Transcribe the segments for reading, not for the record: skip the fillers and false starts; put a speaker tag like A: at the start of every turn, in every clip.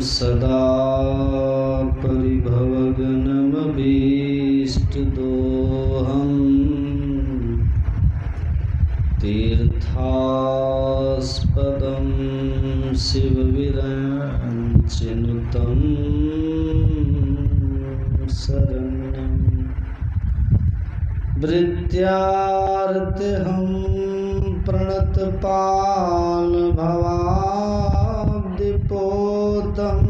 A: सदा परिभवग्नमभीष्टदोहं तीर्थास्पदं शिवविरञ्चिनुतं शरण्यं वृत्यार्तिहं प्रणतपालभवाब्धिपोतं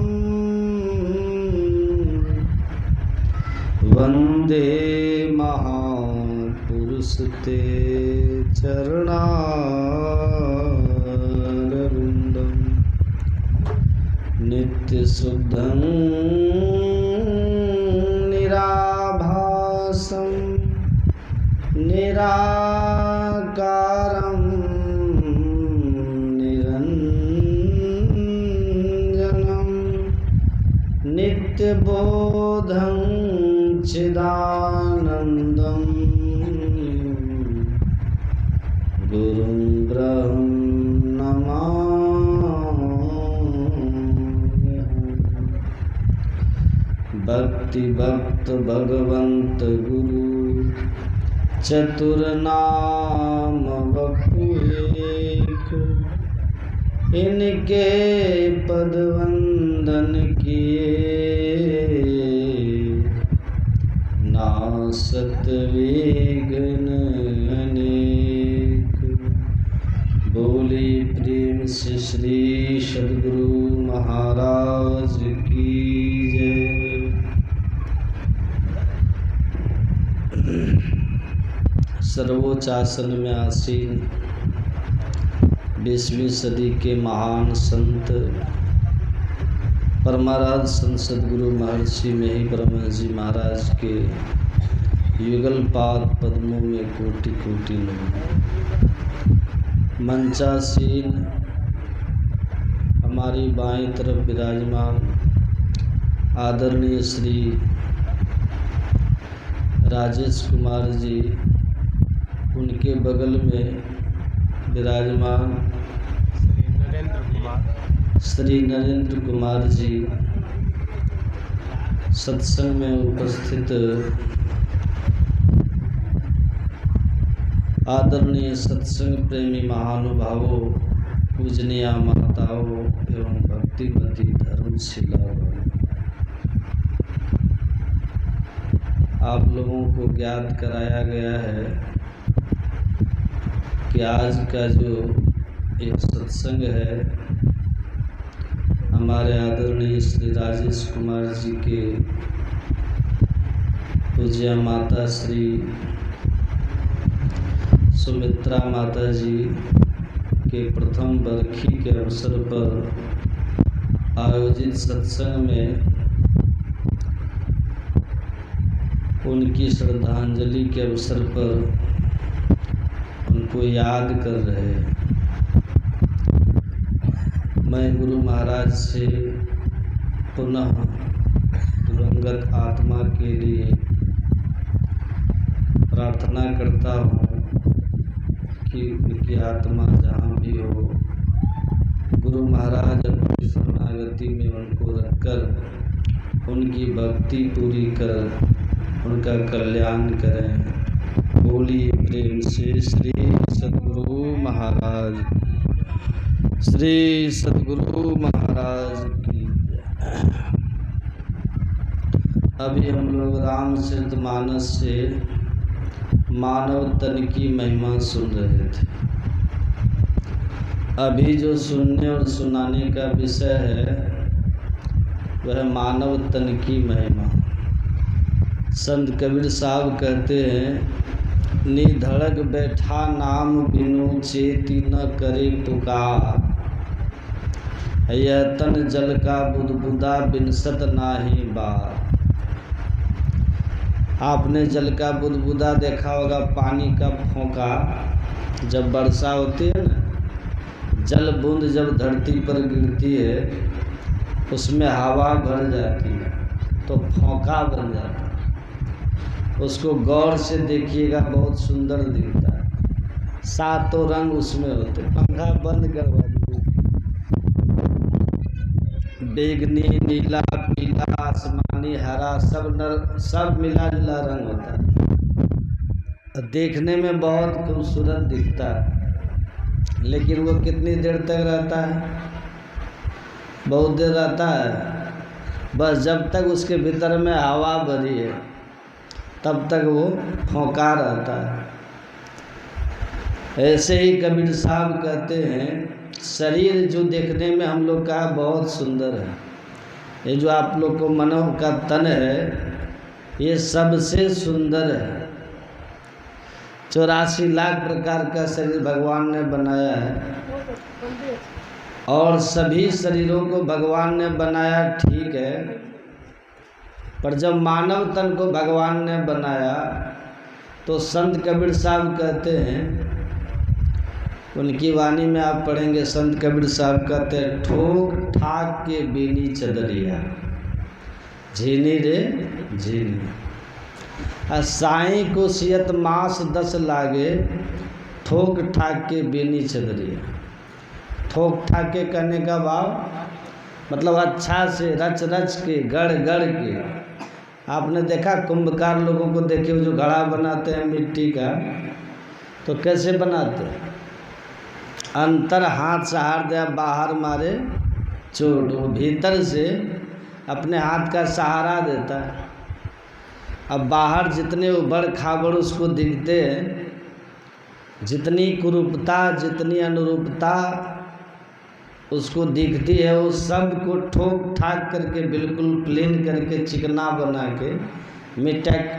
A: वन्दे महापुरुषते चरणारविन्दं नित्यशुद्धं निराभासं निराकारं निरञ्जनं नित्यबोधं चिदानन्दं गुरुं ब्रह्मणमाम्यहम्। भक्ति भक्त भगवंत गुरु चतुर्नाम वपुएक, इनके पद वंदन किए नासत विघ्न अनेक। बोली प्रेम से श्री सद्गुरु महाराज की जय। सर्वोच्च आसन में आसीन 20वीं सदी के महान संत परमाराध्य संत सद्गुरु महर्षि मेहि ब्रह्म जी महाराज के युगल पाद पद्मों में कोटि कोटि नमन। मंचासीन हमारी बाईं तरफ विराजमान आदरणीय श्री राजेश कुमार जी, उनके बगल में विराजमान श्री नरेंद्र कुमार जी, सत्संग में उपस्थित आदरणीय सत्संग प्रेमी महानुभावों, पूजनीय माताओं एवं भक्तिमती धर्मशिलाओं, आप लोगों को ज्ञात कराया गया है कि आज का जो एक सत्संग है हमारे आदरणीय श्री राजेश कुमार जी के पूज्य माता श्री सुमित्रा माता जी के प्रथम बरखी के अवसर पर आयोजित सत्संग में उनकी श्रद्धांजलि के अवसर पर उनको याद कर रहे हैं। मैं गुरु महाराज से पुनः दिवंगत आत्मा के लिए प्रार्थना करता हूँ कि उनकी आत्मा जहाँ भी हो, गुरु महाराज अपनी शरणागति में उनको रखकर उनकी भक्ति पूरी कर उनका कल्याण करें। बोलिए प्रेम से श्री सद्गुरु महाराज, श्री सद्गुरु महाराज की। अभी हम लोग रामचरितमानस से मानव तन की महिमा सुन रहे थे। अभी जो सुनने और सुनाने का विषय है वह मानव तन की महिमा। संत कबीर साहब कहते हैं, निधड़क बैठा नाम बिनु चेती न करे पुकार, यह तन जल का बुदबुदा बिनसत नाही बार। आपने जल का बुदबुदा देखा होगा, पानी का फोंका। जब वर्षा होती है ना, जल बूंद जब धरती पर गिरती है उसमें हवा भर जाती है तो फोंका बन जाता है। उसको गौर से देखिएगा, बहुत सुंदर दिखता है। सातों रंग उसमें होते। पंखा बंद करवा दीजिए। बैगनी, नीला, पीला, आसमानी, हरा, सब मिला जुला रंग होता है। देखने में बहुत खूबसूरत दिखता है, लेकिन वो कितनी देर तक रहता है? बहुत देर रहता है। बस जब तक उसके भीतर में हवा भरी है तब तक वो फोंका रहता है। ऐसे ही कबीर साहब कहते हैं, शरीर जो देखने में हम लोग का बहुत सुंदर है, ये जो आप लोग को मनो का तन है, ये सबसे सुंदर है। 84 लाख प्रकार का शरीर भगवान ने बनाया है, और सभी शरीरों को भगवान ने बनाया, ठीक है। पर जब मानव तन को भगवान ने बनाया तो संत कबीर साहब कहते हैं, उनकी वाणी में आप पढ़ेंगे, संत कबीर साहब कहते हैं, ठोक ठाक के बीनी चदरिया, झीनी रे झीनी, साईं को सियत मास 10 लागे, ठोक ठाक के बीनी चदरिया। ठोक ठाक के कहने का भाव मतलब अच्छा से रच रच के, गढ़ गढ़ के। आपने देखा कुंभकार लोगों को देखे जो घड़ा बनाते हैं मिट्टी का, तो कैसे बनाते हैं? अंतर हाथ सहार दे, बाहर मारे चोट, वो भीतर से अपने हाथ का सहारा देता है। अब बाहर जितने उबड़ खाबड़ उसको दिखते हैं, जितनी कुरूपता, जितनी अनुरूपता उसको दिखती है, वो सब को ठोक ठाक करके बिल्कुल प्लेन करके चिकना बना के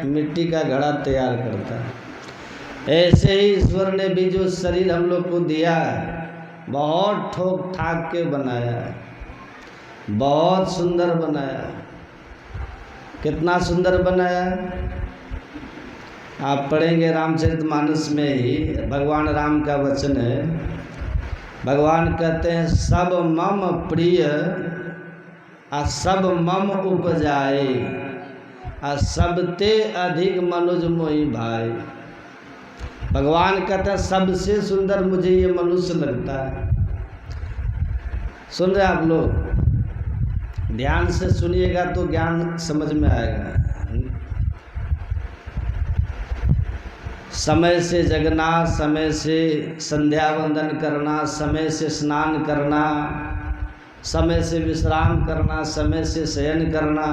A: मिट्टी का घड़ा तैयार करता है। ऐसे ही ईश्वर ने भी जो शरीर हम लोग को दिया है, बहुत ठोक ठाक के बनाया है, बहुत सुंदर बनाया है। कितना सुंदर बनाया है? आप पढ़ेंगे रामचरितमानस में ही, भगवान राम का वचन है। भगवान कहते हैं, सब मम प्रिय आ सब मम उपजाए, आ सबते अधिक मनुज मोहि भाई। भगवान कहते हैं, सबसे सुंदर मुझे ये मनुष्य लगता है। सुन रहे आप लोग? ध्यान से सुनिएगा तो ज्ञान समझ में आएगा। समय से जगना, समय से संध्या वंदन करना, समय से स्नान करना, समय से विश्राम करना, समय से शयन करना,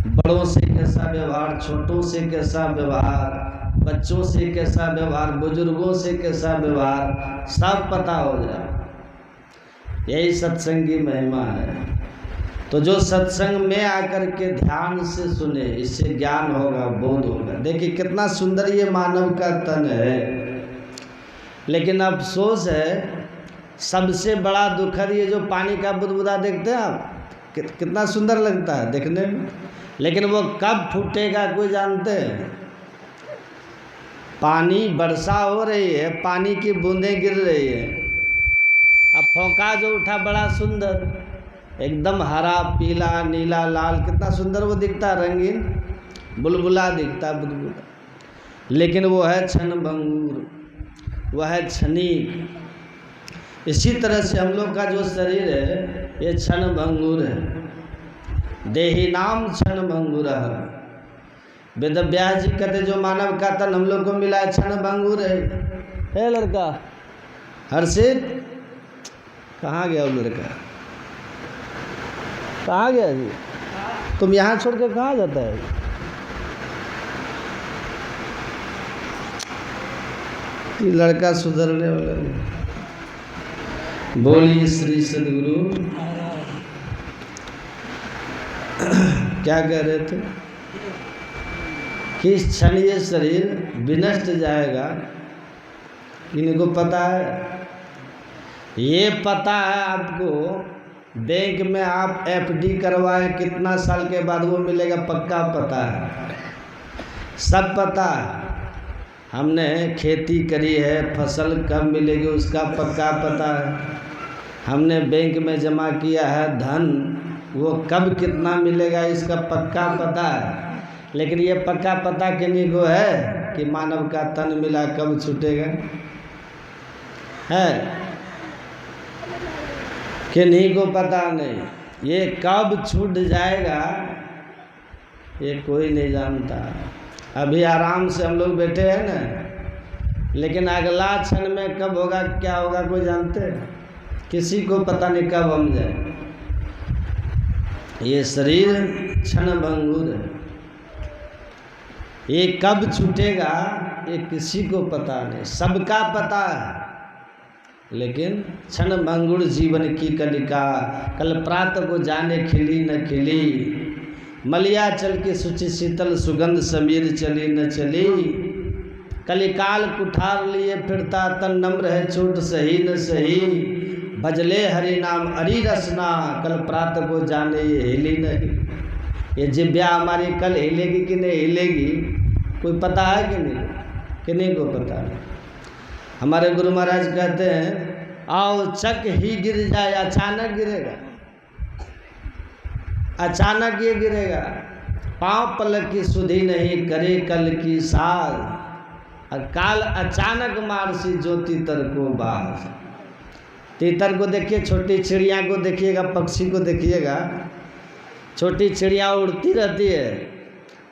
A: बड़ों से कैसा व्यवहार, छोटों से कैसा व्यवहार, बच्चों से कैसा व्यवहार, बुजुर्गों से कैसा व्यवहार, सब पता हो जाए। यही सत्संग की महिमा है। तो जो सत्संग में आकर के ध्यान से सुने, इससे ज्ञान होगा, बोध होगा। देखिए कितना सुंदर ये मानव का तन है, लेकिन अफसोस है, सबसे बड़ा दुखद ये जो पानी का बुदबुदा देखते हैं आप, कितना सुंदर लगता है देखने में, लेकिन वो कब फूटेगा कोई जानते हैं? पानी वर्षा हो रही है, पानी की बूंदें गिर रही है, अब फोंका जो उठा बड़ा सुंदर, एकदम हरा, पीला, नीला, लाल, कितना सुंदर वो दिखता, रंगीन बुलबुला दिखता, बुलबुला। लेकिन वो है क्षण भंगुर, वह है क्षणिक। इसी तरह से हम लोग का जो शरीर है ये क्षण भंगुर है। देही नाम क्षण भंगुर है। वेद व्यास जी कहते जो मानव का तन हम लोग को मिला है क्षण भंगुर है। लड़का हर्षित, कहाँ गया वो लड़का? कहाँ गया जी? तुम यहाँ छोड़ के कहाँ जाता है? ये लड़का सुधरने वाला नहीं। बोलिए श्री सद्गुरु। क्या कह रहे थे? किस क्षण ये शरीर विनष्ट जाएगा, इनको पता है। ये पता है आपको, बैंक में आप एफडी करवाए कितना साल के बाद वो मिलेगा, पक्का पता है, सब पता है। हमने खेती करी है, फसल कब मिलेगी उसका पक्का पता है। हमने बैंक में जमा किया है धन, वो कब कितना मिलेगा इसका पक्का पता है। लेकिन ये पक्का पता किन्हीं को है कि मानव का तन मिला कब छूटेगा? है किन्हीं को पता नहीं। ये कब छूट जाएगा ये कोई नहीं जानता। अभी आराम से हम लोग बैठे हैं ना, लेकिन अगला क्षण में कब होगा क्या होगा कोई जानते हैं? किसी को पता नहीं कब हम जाए। ये शरीर क्षण भंगुर है, ये कब छूटेगा ये किसी को पता नहीं। सबका पता है लेकिन क्षण भंगुर जीवन की कलिका, कल प्रातः को जाने खिली न खिली, मलिया चल के सुचि शीतल सुगंध समीर चली न चली, कलिकाल कुठार लिए फिरता तन नम्र है छोट सही न सही, भजले हरि नाम हरि रसना, कल प्रातः को जाने ये हिली नहीं। ये जिब्या हमारी कल हिलेगी कि नहीं हिलेगी कोई पता है कि नहीं? किन्हीं को पता नहीं। हमारे गुरु महाराज कहते हैं आओ चक ही गिर जाए, अचानक गिरेगा, अचानक ये गिरेगा। पांव पलक की सुधि नहीं करे कल की साल, और काल अचानक मारसी जो तीतर को बाज। तीतर को देखिए, छोटी चिड़िया को देखिएगा, पक्षी को देखिएगा, छोटी चिड़िया उड़ती रहती है,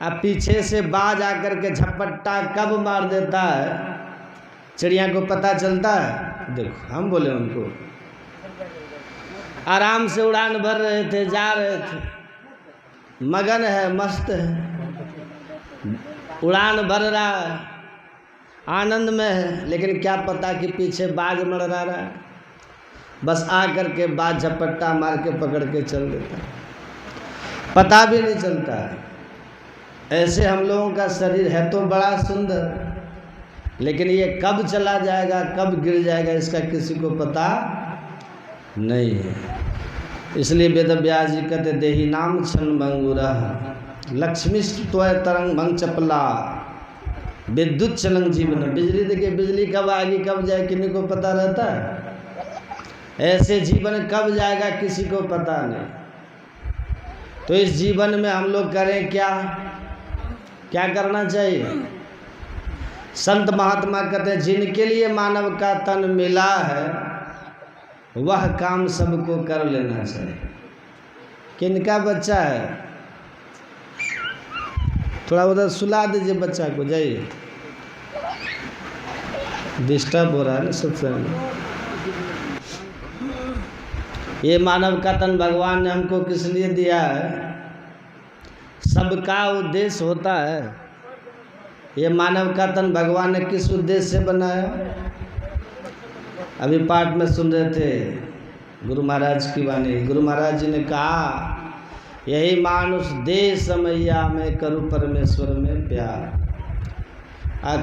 A: अब पीछे से बाज आकर के झपट्टा कब मार देता है चिड़िया को पता चलता है? देखो हम बोले उनको, आराम से उड़ान भर रहे थे, जा रहे थे, मगन है, मस्त है, उड़ान भर रहा है, आनंद में है, लेकिन क्या पता कि पीछे बाज मड़रा रहा है। बस आकर के बाज झपट्टा मार के पकड़ के चल देता है, पता भी नहीं चलता है। ऐसे हम लोगों का शरीर है तो बड़ा सुंदर, लेकिन ये कब चला जाएगा कब गिर जाएगा इसका किसी को पता नहीं है। इसलिए वेद व्यास जी कहते देही नाम क्षण भंगुरा, लक्ष्मी त्वय तरंग भंग चपला, विद्युत चलन जीवन। बिजली देखिए, बिजली कब आएगी कब जाए किन्हीं को पता रहता है? ऐसे जीवन कब जाएगा किसी को पता नहीं। तो इस जीवन में हम लोग करें क्या, क्या करना चाहिए? संत महात्मा कहते हैं जिनके लिए मानव का तन मिला है वह काम सबको कर लेना चाहिए। किनका बच्चा है? थोड़ा उधर सुला दीजिए बच्चा को, जाइए, डिस्टर्ब हो रहा है ना सत्संग में। ये मानव का तन भगवान ने हमको किस लिए दिया है? सबका उद्देश्य होता है। ये मानव का तन भगवान ने किस उद्देश्य से बनाया? अभी पाठ में सुन रहे थे गुरु महाराज की वाणी। गुरु महाराज जी ने कहा यही मानुष देह समैया में करूँ परमेश्वर में प्यार,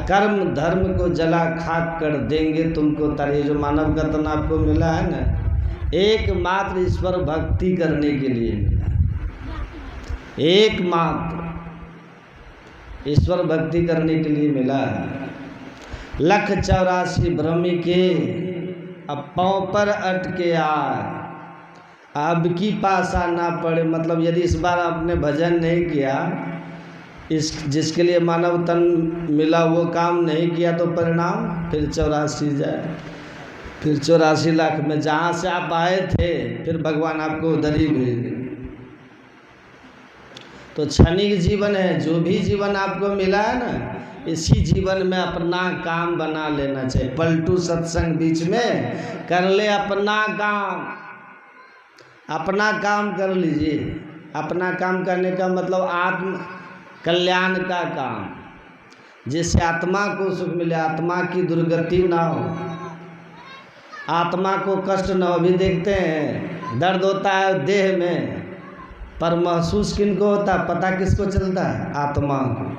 A: कर्म धर्म को जला खाक कर देंगे तुमको तारे। जो मानव का तन आपको मिला है ना, एकमात्र ईश्वर भक्ति करने के लिए मिला, एकमात्र ईश्वर भक्ति करने के लिए मिला है। 184 भ्रमी के अब पाँव पर अटके आए, अब की पासा ना पड़े। मतलब यदि इस बार आपने भजन नहीं किया, इस जिसके लिए मानव तन मिला वो काम नहीं किया, तो परिणाम फिर 84 जाए, फिर 84 लाख में जहाँ से आप आए थे फिर भगवान आपको उधर ही भेज देंगे। तो क्षणिक जीवन है, जो भी जीवन आपको मिला है ना, इसी जीवन में अपना काम बना लेना चाहिए। पलटू सत्संग बीच में कर ले अपना काम, अपना काम कर लीजिए। अपना काम करने का मतलब आत्म कल्याण का काम, जिससे आत्मा को सुख मिले, आत्मा की दुर्गति ना हो, आत्मा को कष्ट न हो। अभी देखते हैं दर्द होता है देह में, पर महसूस किनको होता है? पता किसको चलता है? आत्मा को।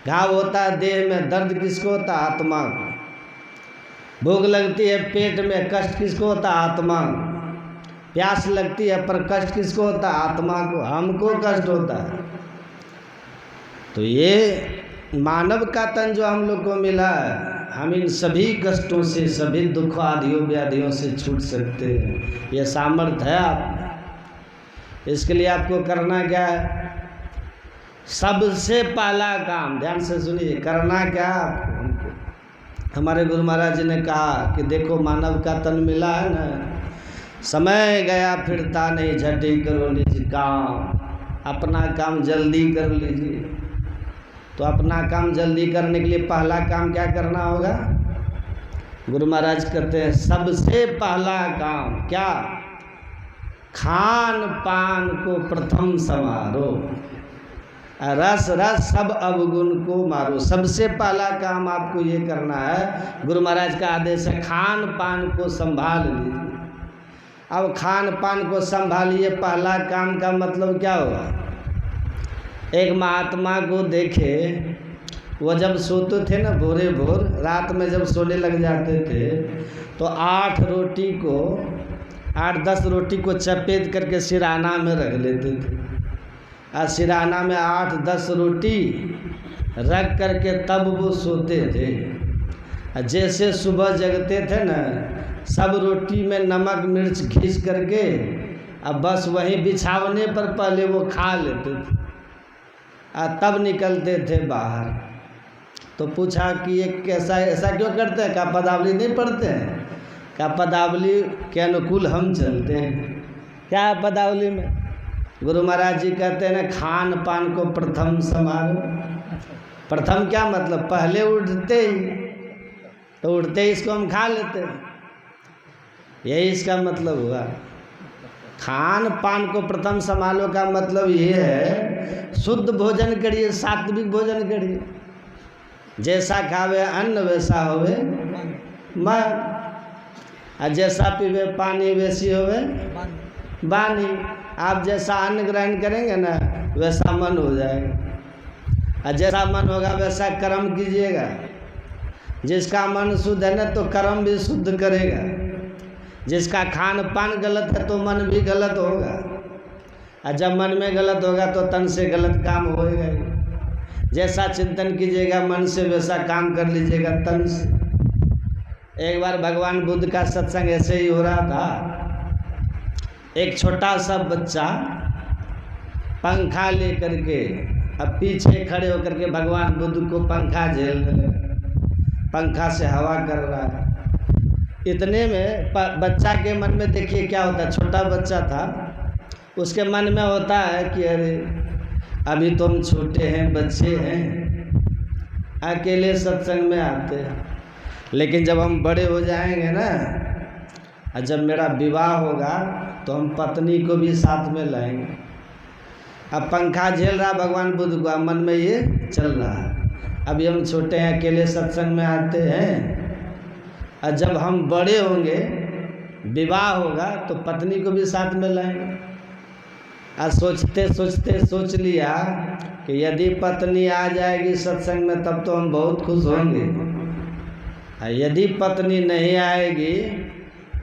A: घाव होता है देह में, दर्द किसको होता है? आत्मा को। भूख लगती है पेट में, कष्ट किसको होता है? आत्मा को। प्यास लगती है पर कष्ट किसको होता है? आत्मा को। हमको कष्ट होता है। तो ये मानव का तन जो हम लोग को मिला है, हम इन सभी कष्टों से, सभी दुख आदियों व्याधियों से छूट सकते हैं। ये सामर्थ्य है आप। इसके लिए आपको करना क्या है? सबसे पहला काम, ध्यान से सुनिए, करना क्या आपको? हमको हमारे गुरु महाराज जी ने कहा कि देखो मानव का तन मिला है ना, समय गया फिरता नहीं, झटे करो निज काम। अपना काम जल्दी कर लीजिए। तो अपना काम जल्दी करने के लिए पहला काम क्या करना होगा? गुरु महाराज कहते हैं सबसे पहला काम क्या? खान पान को प्रथम समारो, रस रस सब अवगुण को मारो। सबसे पहला काम आपको ये करना है, गुरु महाराज का आदेश है, खान पान को संभाल लीजिए। अब खान पान को संभालिए, पहला काम का मतलब क्या होगा? एक महात्मा को देखे, वो जब सोते थे ना भोरे भोर, रात में जब सोने लग जाते थे तो 8-10 रोटी को चपेट करके सिराना में रख लेते थे। और सिराना में 8-10 रोटी रख करके तब वो सोते थे। जैसे सुबह जगते थे ना, सब रोटी में नमक मिर्च घिस करके अब बस वहीं बिछावने पर पहले वो खा लेते थे और तब निकलते थे बाहर। तो पूछा कि ये कैसा, ऐसा क्यों करते हैं? क्या पदावली नहीं पढ़ते हैं? क्या पदावली के अनुकूल हम चलते हैं? क्या है पदावली में? गुरु महाराज जी कहते हैं ना, खान पान को प्रथम समारो। प्रथम क्या मतलब? पहले उठते ही, तो उठते ही इसको हम खा लेते हैं, यही इसका मतलब हुआ। खान पान को प्रथम संभालो का मतलब ये है, शुद्ध भोजन करिए, सात्विक भोजन करिए। जैसा खावे अन्न वैसा होवे मन, और जैसा पीवे पानी वैसी होवे बानी। आप जैसा अन्न ग्रहण करेंगे ना वैसा मन हो जाएगा, और जैसा मन होगा वैसा कर्म कीजिएगा। जिसका मन शुद्ध है ना तो कर्म भी शुद्ध करेगा। जिसका खान पान गलत है तो मन भी गलत होगा, और जब मन में गलत होगा तो तन से गलत काम होएगा ही। जैसा चिंतन कीजिएगा मन से, वैसा काम कर लीजिएगा तन से। एक बार भगवान बुद्ध का सत्संग ऐसे ही हो रहा था। एक छोटा सा बच्चा पंखा लेकर के अब पीछे खड़े होकर के भगवान बुद्ध को पंखा झेलने लगा, पंखा से हवा कर रहा है। इतने में बच्चा के मन में देखिए क्या होता है, छोटा बच्चा था, उसके मन में होता है कि अरे अभी तो हम छोटे हैं, बच्चे हैं, अकेले सत्संग में आते हैं, लेकिन जब हम बड़े हो जाएंगे ना, और जब मेरा विवाह होगा तो हम पत्नी को भी साथ में लाएंगे। अब पंखा झेल रहा भगवान बुद्ध को, मन में ये चल रहा है, अभी हम छोटे हैं, अकेले सत्संग में आते हैं, और जब हम बड़े होंगे, विवाह होगा तो पत्नी को भी साथ में लाएंगे। और सोचते सोचते सोच लिया कि यदि पत्नी आ जाएगी सत्संग में तब तो हम बहुत खुश होंगे, और यदि पत्नी नहीं आएगी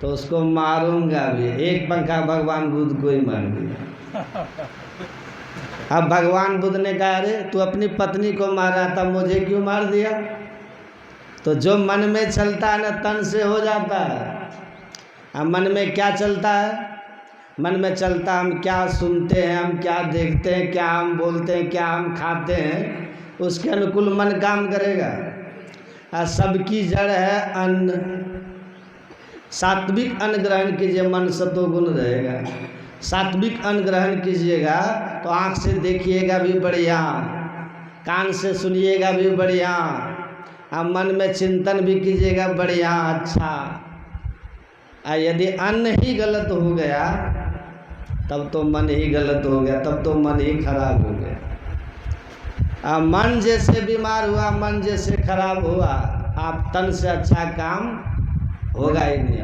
A: तो उसको मारूंगा भी। एक पंखा भगवान बुद्ध को ही मार दिया। अब भगवान बुद्ध ने कहा अरे तू अपनी पत्नी को मारा था, मुझे क्यों मार दिया? तो जो मन में चलता है ना तन से हो जाता है। अब मन में क्या चलता है? मन में चलता हम क्या सुनते हैं, हम क्या देखते हैं, क्या हम बोलते हैं, क्या हम खाते हैं, उसके अनुकूल मन काम करेगा। और सबकी जड़ है अन्न। सात्विक अन्न ग्रहण कीजिए, मन सतोगुण रहेगा। सात्विक अन्न ग्रहण कीजिएगा तो आँख से देखिएगा भी बढ़िया, कान से सुनिएगा भी बढ़िया, और मन में चिंतन भी कीजिएगा बढ़िया अच्छा। और यदि अन्न ही गलत हो गया तब तो मन ही गलत हो गया, तब तो मन ही खराब हो गया। मन जैसे बीमार हुआ, मन जैसे खराब हुआ, आप तन से अच्छा काम होगा ही नहीं।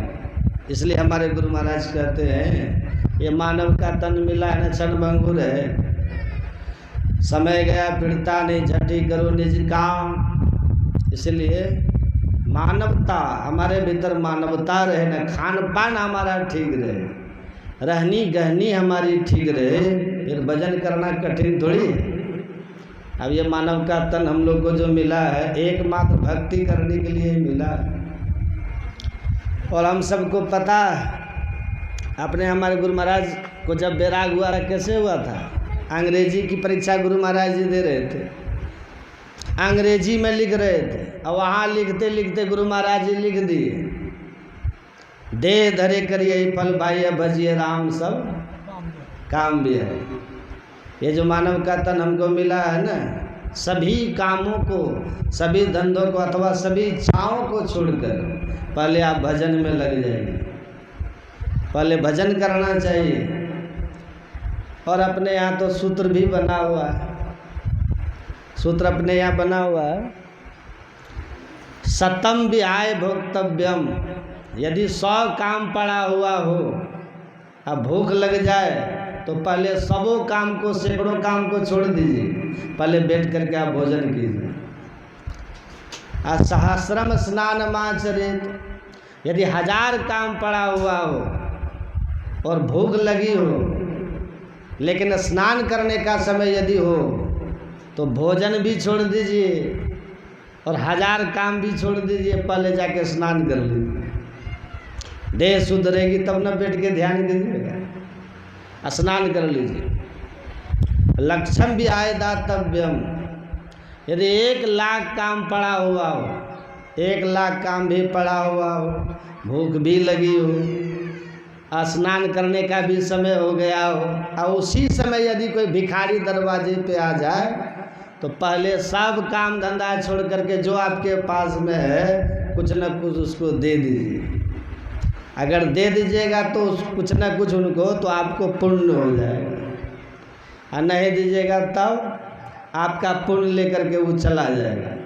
A: इसलिए हमारे गुरु महाराज कहते हैं ये मानव का तन मिला है न क्षणभंगुर है, समय गया फिरता नहीं, झटी करो निज काम। इसलिए मानवता हमारे भीतर मानवता रहे ना, खान पान हमारा ठीक रहे, रहनी गहनी हमारी ठीक रहे, फिर भजन करना कठिन थोड़ी है। अब ये मानव का तन हम लोग को जो मिला है एकमात्र भक्ति करने के लिए ही मिला है। और हम सबको पता अपने हमारे गुरु महाराज को जब बैराग हुआ था कैसे हुआ था? अंग्रेजी की परीक्षा गुरु महाराज जी दे रहे थे, अंग्रेजी में लिख रहे थे, और वहाँ लिखते लिखते गुरु महाराज जी लिख दिए दे धरे करिए फल भाई भजिए राम सब काम भी है। ये जो मानव का तन हमको मिला है ना, सभी कामों को, सभी धंधों को अथवा सभी इच्छाओं को छोड़कर पहले आप भजन में लग जाइए। पहले भजन करना चाहिए। और अपने यहाँ तो सूत्र भी बना हुआ है, सूत्र अपने यहाँ बना हुआ है, सतम विहाय भोक्तव्यम। यदि 100 काम पड़ा हुआ हो, अब भूख लग जाए तो पहले 100 काम को, सैकड़ों काम को छोड़ दीजिए, पहले बैठ करके आप भोजन कीजिए। सहस्रम स्नान माचरित। यदि 1000 काम पड़ा हुआ हो और भूख लगी हो, लेकिन स्नान करने का समय यदि हो तो भोजन भी छोड़ दीजिए और 1000 काम भी छोड़ दीजिए, पहले जाके स्नान कर लीजिए। देह शुद्ध रहेगी तब न बैठ के ध्यान कीजिएगा, स्नान कर लीजिए। लक्ष्यम भी आय दातव्यम। यदि 1 लाख काम पड़ा हुआ हो, 1 लाख काम भी पड़ा हुआ हो, भूख भी लगी हो, स्नान करने का भी समय हो गया हो, और उसी समय यदि कोई भिखारी दरवाजे पे आ जाए तो पहले सब काम धंधा छोड़ करके जो आपके पास में है कुछ न कुछ उसको दे दीजिए। अगर दे दीजिएगा तो कुछ न कुछ उनको, तो आपको पुण्य हो जाएगा, और नहीं दीजिएगा तब आपका पुण्य लेकर के वो चला जाएगा।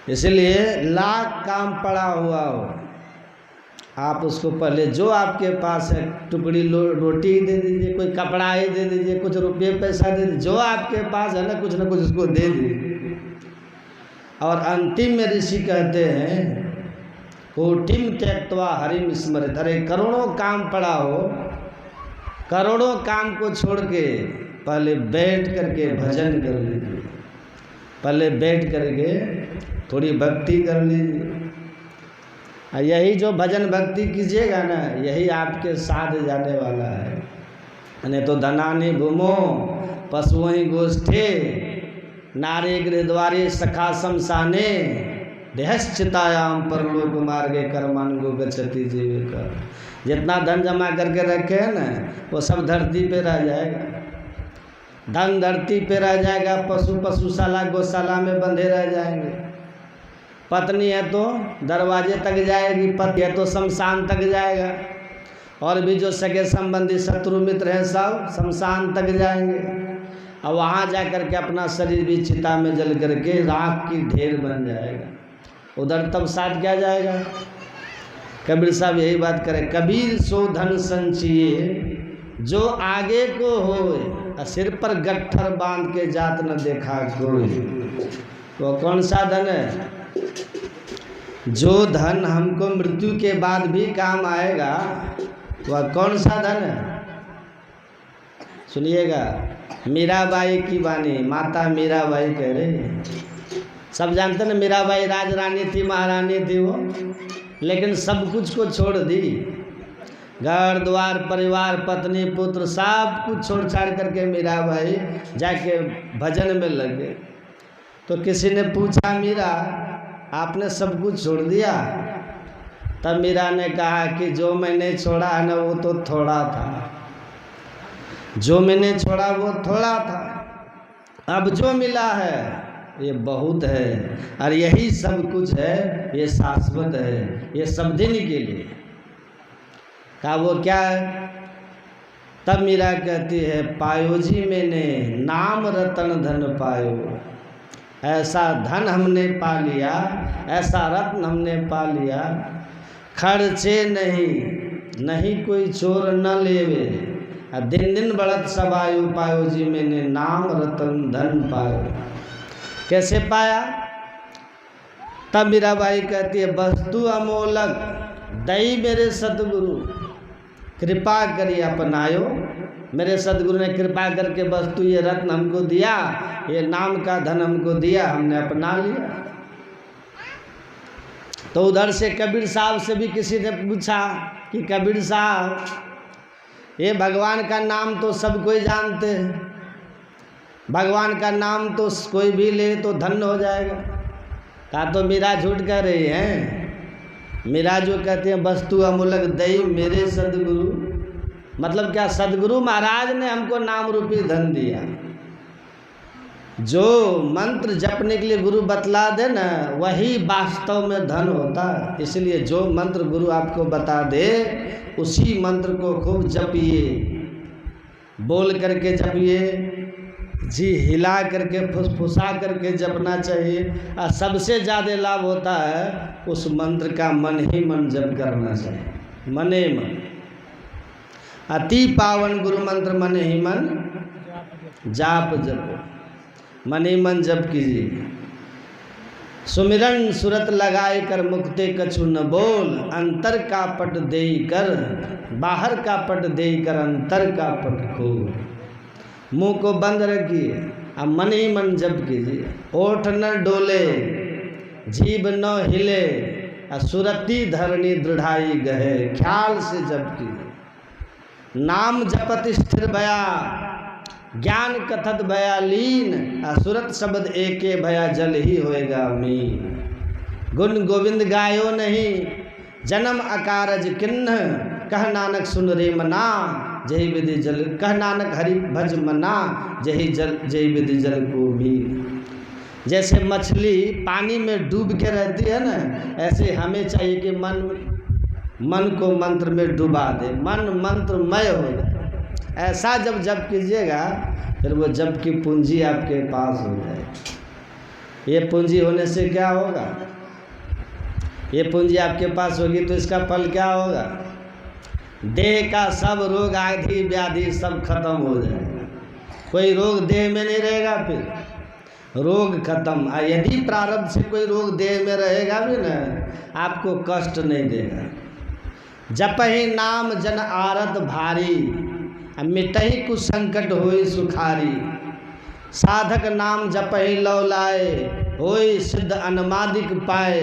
A: इसलिए लाख काम पड़ा हुआ हो, आप उसको पहले जो आपके पास है, टुकड़ी रोटी ही दे दीजिए, कोई कपड़ा ही दे दीजिए, कुछ रुपये पैसा दे दीजिए, जो आपके पास है ना कुछ उसको दे दीजिए। और अंतिम में ऋषि कहते हैं कोटिम त्यक्त्वा हरिम स्मरित। अरे करोड़ों काम पड़ा हो, करोड़ों काम को छोड़ के पहले बैठ करके भजन कर लीजिए, पहले बैठ करके थोड़ी भक्ति कर लीजिए। यही जो भजन भक्ति कीजिएगा ना, यही आपके साथ जाने वाला है। नहीं तो धनानि भूमो पशुओं गोष्ठे नारे गृहद्वारे सखा शमशाने देहश्चितायाम परलोक मार्गे कर्मानुगो गच्छति जीविका। जितना धन जमा करके रखे हैं ना, वो सब धरती पे रह जाएगा, धन धरती पे रह जाएगा, पशु पशुशाला गौशाला में बंधे रह जाएंगे। पत्नी है तो दरवाजे तक जाएगी, पति है तो शमशान तक जाएगा, और भी जो सगे संबंधी शत्रु मित्र हैं सब शमशान तक जाएंगे, और वहाँ जा कर के अपना शरीर भी चिता में जल करके राख की ढेर बन जाएगा। उधर तब साथ क्या जाएगा। कबीर साहब यही बात करें, कबीर सो धन संचिए जो आगे को होए, सिर पर गट्ठर बांध के जात न देखा कोई। वो कौन सा धन है? जो धन हमको मृत्यु के बाद भी काम आएगा, वह कौन सा धन है? सुनिएगा, मीराबाई की वाणी, माता मीराबाई कह रही है। सब जानते ना, मीराबाई राजरानी थी, महारानी थी वो, लेकिन सब कुछ को छोड़ दी, घर द्वार परिवार पत्नी पुत्र सब कुछ छोड़ छाड़ करके मीराबाई जाके भजन में लग गए। तो किसी ने पूछा, मीरा आपने सब कुछ छोड़ दिया? तब मीरा ने कहा कि जो मैंने छोड़ा है ना वो तो थोड़ा था, जो मैंने छोड़ा वो थोड़ा था, अब जो मिला है ये बहुत है, और यही सब कुछ है, ये शाश्वत है, ये सब दिन के लिए। कहा वो क्या है? तब मीरा कहती है, पायो जी मैंने नाम रतन धन पायो। ऐसा धन हमने पा लिया, ऐसा रत्न हमने पा लिया, खर्चे नहीं कोई चोर न लेवे, दिन दिन बढ़त सब आयु, पायो जी मैंने नाम रतन धन पायो। कैसे पाया? तब मीराबाई कहती है, वस्तु अमोलक दई मेरे सतगुरु, कृपा करिए अपनायो। मेरे सदगुरु ने कृपा करके वस्तु ये रत्न हमको दिया, ये नाम का धन हमको दिया, हमने अपना लिया। तो उधर से कबीर साहब से भी किसी ने पूछा कि कबीर साहब, ये भगवान का नाम तो सब कोई जानते हैं, भगवान का नाम तो कोई भी ले तो धन्य हो जाएगा। कहा तो मीरा झूठ कह रही हैं, मीरा जो कहते हैं वस्तु अमूलक दई मेरे सदगुरु, मतलब क्या, सदगुरु महाराज ने हमको नाम रूपी धन दिया। जो मंत्र जपने के लिए गुरु बतला दे ना, वही वास्तव में धन होता है। इसलिए जो मंत्र गुरु आपको बता दे उसी मंत्र को खूब जपिए, बोल करके जपिए, जी हिला करके फुसफुसा करके जपना चाहिए। और सबसे ज़्यादा लाभ होता है उस मंत्र का मन ही मन जप करना चाहिए, मने मन। अति पावन गुरु मंत्र मन ही मन जाप जपो, मन ही मन जप कीजिए। सुमिरन सुरत लगाए कर मुक्ते कछु न बोल, अंतर का पट देई कर, बाहर का पट देई कर अंतर का पट खोल। मुंह को बंद रखिए और मन ही मन जप कीजिए। ओठ न डोले, जीभ न हिले, और सुरती धरणी दृढ़ाई गहे, ख्याल से जप कीजिए। नाम जपत स्थिर भया, ज्ञान कथत भया लीन, सुरत शब्द एके भया जल ही होएगा मीन। गुण गोविंद गायो नहीं, जन्म अकारज किन्ह, कह नानक सुन रे मना, जय विधि जल, कह नानक हरि भज मना, जय विधि जल को मीन। जैसे मछली पानी में डूब के रहती है ना, ऐसे हमें चाहिए कि मन को मंत्र में डुबा दे, मन मंत्रमय हो जाए। ऐसा जब जप कीजिएगा फिर वो जप की पूंजी आपके पास हो जाएगी। ये पूंजी होने से क्या होगा, ये पूंजी आपके पास होगी तो इसका फल क्या होगा, देह का सब रोग आदि व्याधि सब खत्म हो जाएगा। कोई रोग देह में नहीं रहेगा, फिर रोग खत्म। और यदि प्रारब्ध से कोई रोग देह में रहेगा भी ना, आपको कष्ट नहीं देगा। जपहि नाम जन आरत भारी, मिटहि कुछ संकट होई सुखारी। साधक नाम जपहि लौलाए, होई सिद्ध अनुमादिक पाए।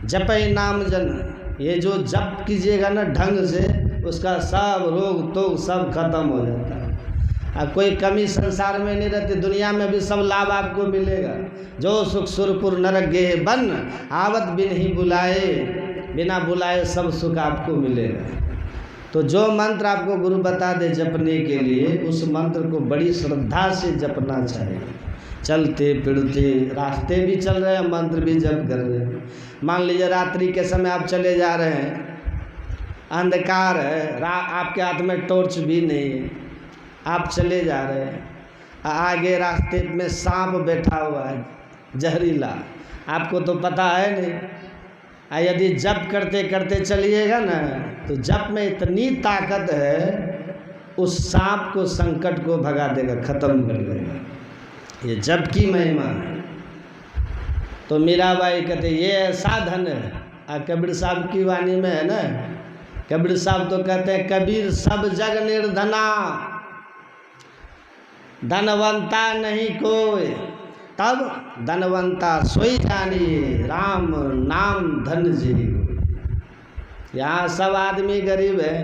A: जपहि नाम जन, ये जो जप कीजिएगा ना ढंग से, उसका सब रोग तो सब खत्म हो जाता है। अब कोई कमी संसार में नहीं रहती, दुनिया में भी सब लाभ आपको मिलेगा। जो सुख सुरपुर नरक गेह बन, आवत बिन ही बुलाए, बिना बुलाए सब सुख आपको मिलेगा। तो जो मंत्र आपको गुरु बता दे जपने के लिए, उस मंत्र को बड़ी श्रद्धा से जपना चाहिए। चलते फिरते रास्ते भी चल रहे हैं, मंत्र भी जप कर रहे हैं। मान लीजिए रात्रि के समय आप चले जा रहे हैं, अंधकार है, आपके हाथ में टॉर्च भी नहीं है, आप चले जा रहे हैं, आगे रास्ते में सांप बैठा हुआ है जहरीला, आपको तो पता है नहीं। यदि जप करते करते चलिएगा ना, तो जप में इतनी ताकत है, उस सांप को संकट को भगा देगा, खत्म कर देगा। ये जप की महिमा है। तो मीराबाई कहते ये ऐसा धन है। कबीर साहब की वाणी में है ना, कबीर साहब तो कहते हैं कबीर सब जग निर्धना, धनवंता नहीं कोई, तब धनवंता सोई जानिए, राम नाम धन जी। यहाँ सब आदमी गरीब है।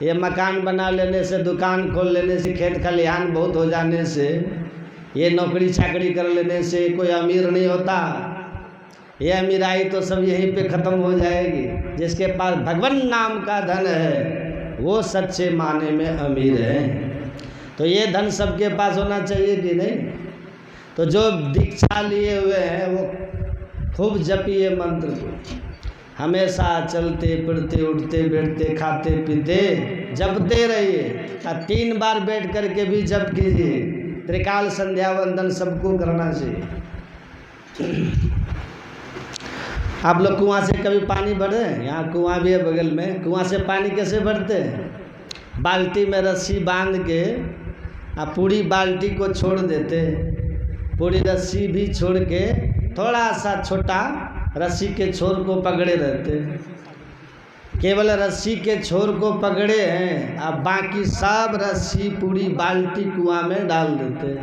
A: ये मकान बना लेने से, दुकान खोल लेने से, खेत खलिहान बहुत हो जाने से, ये नौकरी चाकरी कर लेने से कोई अमीर नहीं होता। ये अमीराई तो सब यहीं पे ख़त्म हो जाएगी। जिसके पास भगवान नाम का धन है वो सच्चे माने में अमीर है। तो ये धन सबके पास होना चाहिए कि नहीं। तो जो दीक्षा लिए हुए हैं वो खूब जपिए मंत्र को, हमेशा चलते फिरते उठते बैठते खाते पीते जपते रहिए। 3 बार बैठ करके भी जप कीजिए। त्रिकाल संध्या वंदन सबको करना चाहिए। आप लोग कुआं से कभी पानी भरे? यहाँ कुआं भी है बगल में। कुआं से पानी कैसे भरते हैं? बाल्टी में रस्सी बांध के पूरी बाल्टी को छोड़ देते, पूरी रस्सी भी छोड़ के थोड़ा सा छोटा रस्सी के छोर को पकड़े रहते, केवल रस्सी के छोर को पकड़े हैं, अब बाकी सब रस्सी पूरी बाल्टी कुआं में डाल देते।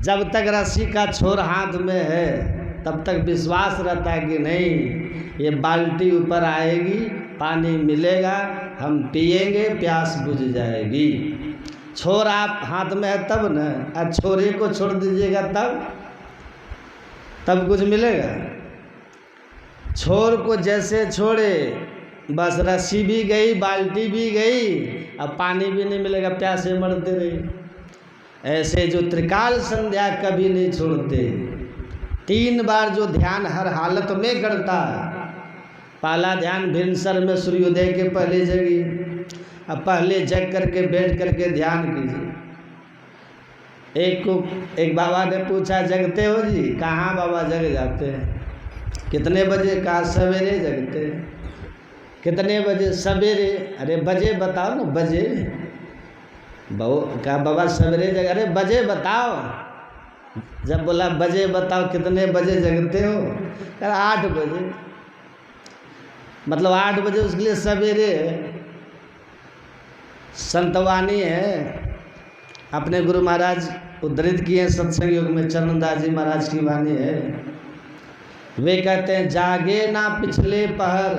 A: जब तक रस्सी का छोर हाथ में है तब तक विश्वास रहता है कि नहीं ये बाल्टी ऊपर आएगी, पानी मिलेगा, हम पिएंगे, प्यास बुझ जाएगी। छोर आप हाथ में है तब न, और छोरे को छोड़ दीजिएगा तब कुछ मिलेगा। छोर को जैसे छोड़े, बस रस्सी भी गई, बाल्टी भी गई, अब पानी भी नहीं मिलेगा, प्यासे मरते रहे। ऐसे जो त्रिकाल संध्या कभी नहीं छोड़ते, 3 बार जो ध्यान हर हालत में करता है। पहला ध्यान भिनसर में सूर्योदय के पहले जगी, अब पहले जग करके बैठ करके ध्यान कीजिए। एक बाबा ने पूछा, जगते हो जी? कहाँ बाबा जग जाते हैं। कितने बजे? कहा सवेरे जगते हैं। कितने बजे? सवेरे। अरे बजे बताओ ना, बजे। कहा बाबा सवेरे जग। अरे बजे बताओ। जब बोला बजे बताओ, कितने बजे जगते हो? कहा 8 बजे। मतलब 8 बजे उसके लिए सवेरे है। संतवानी है, अपने गुरु महाराज उद्धृत किए सत्संग योग में, चरणदास जी महाराज की वाणी है। वे कहते हैं, जागे ना पिछले पहर,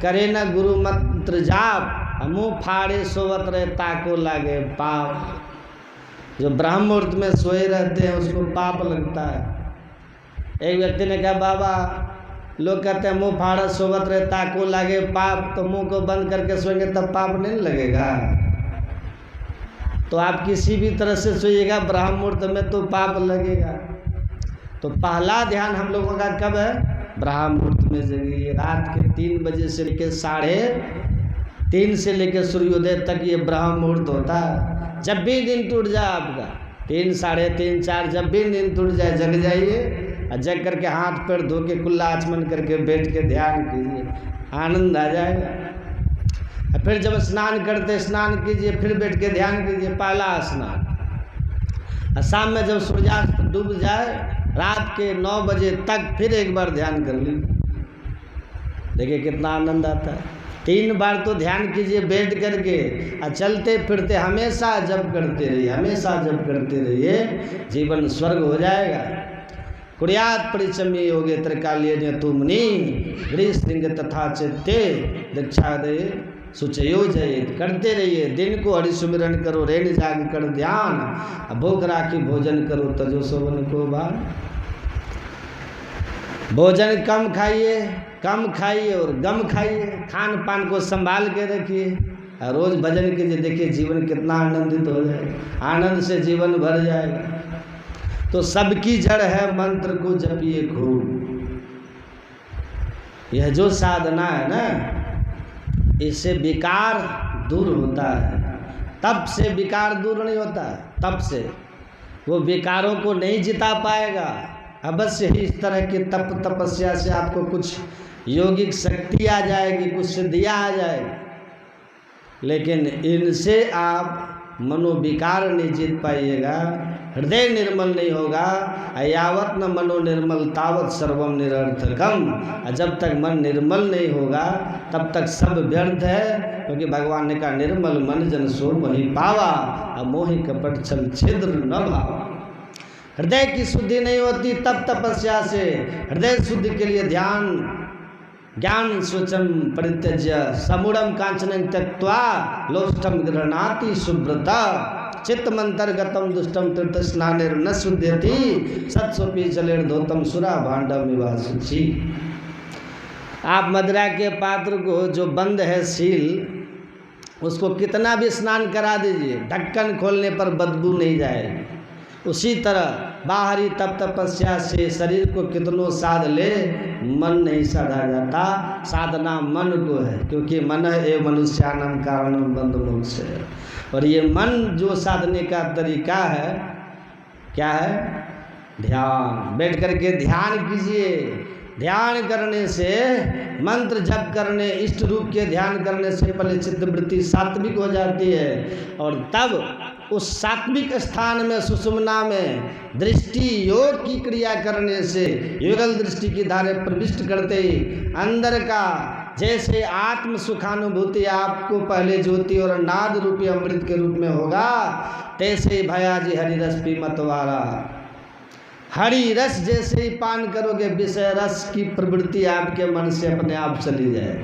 A: करे न गुरु मंत्र जाप, मुँह फाड़े सोवत रहे ताको लागे पाप। जो ब्रह्म मुहूर्त में सोए रहते हैं उसको पाप लगता है। एक व्यक्ति ने कहा, बाबा लोग कहते हैं मुँह फाड़ा सोवत रहे ताको लागे पाप, तो मुँह को बंद करके सोएंगे तब पाप नहीं लगेगा? तो आप किसी भी तरह से सोइएगा ब्रह्म मुहूर्त में तो पाप लगेगा। तो पहला ध्यान हम लोगों का कब है? ब्रह्म मुहूर्त में जगिए। रात के 3 बजे से लेकर 3:30 से लेकर सूर्योदय तक ये ब्रह्म मुहूर्त होता है। जब भी दिन टूट जाए आपका, 3, 3:30, 4, जब भी दिन टूट जाए जग जाइए, और जग करके हाथ पैर धो के कुल्ला आचमन करके बैठ के ध्यान कीजिए, आनंद आ जाएगा। फिर जब स्नान करते स्नान कीजिए, फिर बैठ के ध्यान कीजिए, पहला स्नान। और शाम में जब सूर्यास्त डूब जाए, रात के 9 बजे तक फिर एक बार ध्यान कर लीजिए, देखिए कितना आनंद आता है। 3 बार तो ध्यान कीजिए बैठ करके, और चलते फिरते हमेशा जप करते रहिए, हमेशा जप करते रहिए, जीवन स्वर्ग हो जाएगा। कुर्यात परिचम्य योगे त्रिकालीय तुमनी गृहस्त्रिंग तथा चित्ते दीक्षा दे सुचयो जय। करते रहिए, दिन को हरि सुमिरन करो, रेण जाग कर ध्यान, भूख राखी भोजन करो, तजो सोवन को बान। भोजन कम खाइए और गम खाइए, खान पान को संभाल के रखिए, और रोज भजन कीजिए, देखिए जीवन कितना आनंदित हो जाएगा, आनंद से जीवन भर जाएगा। तो सबकी जड़ है मंत्र को जपिए खूब। यह जो साधना है ना, इससे विकार दूर होता है। तप से विकार दूर नहीं होता है, तप से वो विकारों को नहीं जिता पाएगा। अवश्य ही इस तरह के तप तपस्या से आपको कुछ योगिक शक्ति आ जाएगी, कुछ सिद्धियाँ आ जाएगी, लेकिन इनसे आप मनोविकार नहीं जीत पाइएगा, हृदय निर्मल नहीं होगा। यावत न मनो निर्मल तावत सर्वम निरर्थकम। जब तक मन निर्मल नहीं होगा तब तक सब व्यर्थ है, क्योंकि भगवान ने कहा निर्मल मन जन सो मोहि पावा, मोहि कपट छल छिद्र न भावा। हृदय की शुद्धि नहीं होती तब तपस्या से। हृदय शुद्धि के लिए ध्यान, ज्ञान स्वचम परित्यज्य समूढ़म कांचन त्यक्त्वा लोष्टम गृह्णाति शुभ्रता चित्त मंतर्गतम दुष्टम तीर्थ स्नानेर न शुद्धयति सत्स्वपी जलेर धोतम सुरा भांडम निवासुचि। आप मदिरा के पात्र को जो बंद है सील, उसको कितना भी स्नान करा दीजिए, ढक्कन खोलने पर बदबू नहीं जाएगी। उसी तरह बाहरी तप तपस्या से शरीर को कितनों साध ले, मन नहीं साधा जाता। साधना मन को है, क्योंकि मन है मनुष्यानम कारणम बंध मोक्ष है। और ये मन जो साधने का तरीका है, क्या है? ध्यान। बैठ करके ध्यान कीजिए। ध्यान करने से, मंत्र जप करने, इष्ट रूप के ध्यान करने से पहले चित्तवृत्ति सात्विक हो जाती है, और तब उस सात्विक स्थान में सुषुम्ना में दृष्टि योग की क्रिया करने से, युगल दृष्टि की धारे प्रविष्ट करते ही अंदर का जैसे आत्म सुखानुभूति आपको पहले ज्योति और नाद रूपी अमृत के रूप में होगा, तैसे भयाजी हरि रस पीमतवारा। हरि रस जैसे ही पान करोगे, विषय रस की प्रवृत्ति आपके मन से अपने आप चली जाए,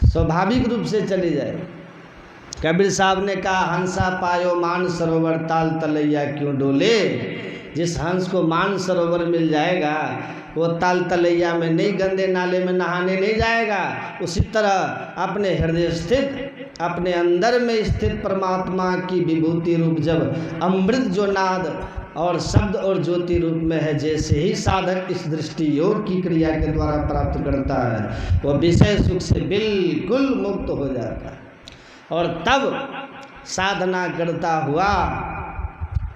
A: स्वाभाविक रूप से चली जाए। कबीर साहब ने कहा, हंसा पायो मान सरोवर ताल तलैया क्यों डोले, जिस हंस को मान सरोवर मिल जाएगा वो ताल तलैया में नहीं, गंदे नाले में नहाने नहीं जाएगा। उसी तरह अपने हृदय स्थित, अपने अंदर में स्थित परमात्मा की विभूति रूप जब अमृत जो नाद और शब्द और ज्योति रूप में है, जैसे ही साधक इस दृष्टि योग की क्रिया के द्वारा प्राप्त करता है वह विषय सुख से बिल्कुल मुक्त हो जाता है और तब साधना करता हुआ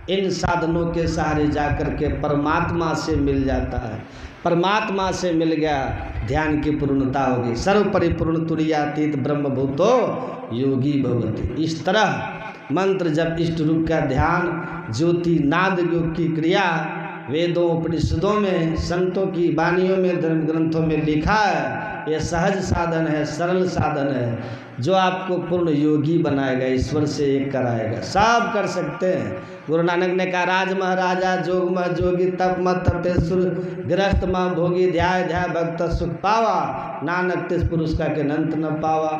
A: इन साधनों के सहारे जाकर के परमात्मा से मिल जाता है। परमात्मा से मिल गया, ध्यान की पूर्णता होगी। सर्व परिपूर्ण तुरीयातीत ब्रह्मभूतो योगी भवति। इस तरह मंत्र जब इष्ट रूप का ध्यान, ज्योति नाद योग की क्रिया वेदों उपनिषदों में, संतों की वाणियों में, धर्म ग्रंथों में लिखा है। यह सहज साधन है, सरल साधन है जो आपको पूर्ण योगी बनाएगा, ईश्वर से एक कराएगा। सब कर सकते हैं। गुरु नानक ने कहा राज महाराजा जोग मह जोगी तप मत तपेश्वर गृहस्थ मह भोगी ध्याय ध्याय भक्त सुख पावा नानक तिस पुरुष का के अनंत न पावा।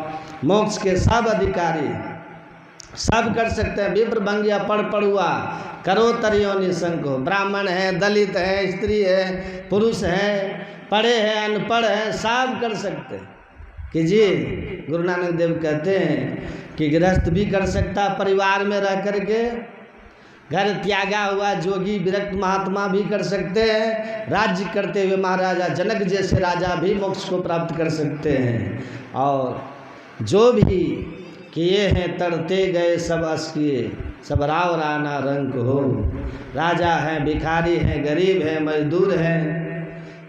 A: मोक्ष के सब अधिकारी सब कर सकते हैं। विप्र भंगिया पढ़ हुआ करो तरियो निशंक हो। ब्राह्मण है, दलित है, स्त्री है, पुरुष है, पढ़े हैं, अनपढ़ है, सब कर सकते हैं। कीजिए। गुरु नानक देव कहते हैं कि गृहस्थ भी कर सकता, परिवार में रह करके, घर त्यागा हुआ जोगी विरक्त महात्मा भी कर सकते हैं। राज्य करते हुए महाराजा जनक जैसे राजा भी मोक्ष को प्राप्त कर सकते हैं। और जो भी किए हैं तरते गए सब अस किए, सब राव राना रंग हो। राजा हैं, भिखारी हैं, गरीब हैं, मजदूर हैं,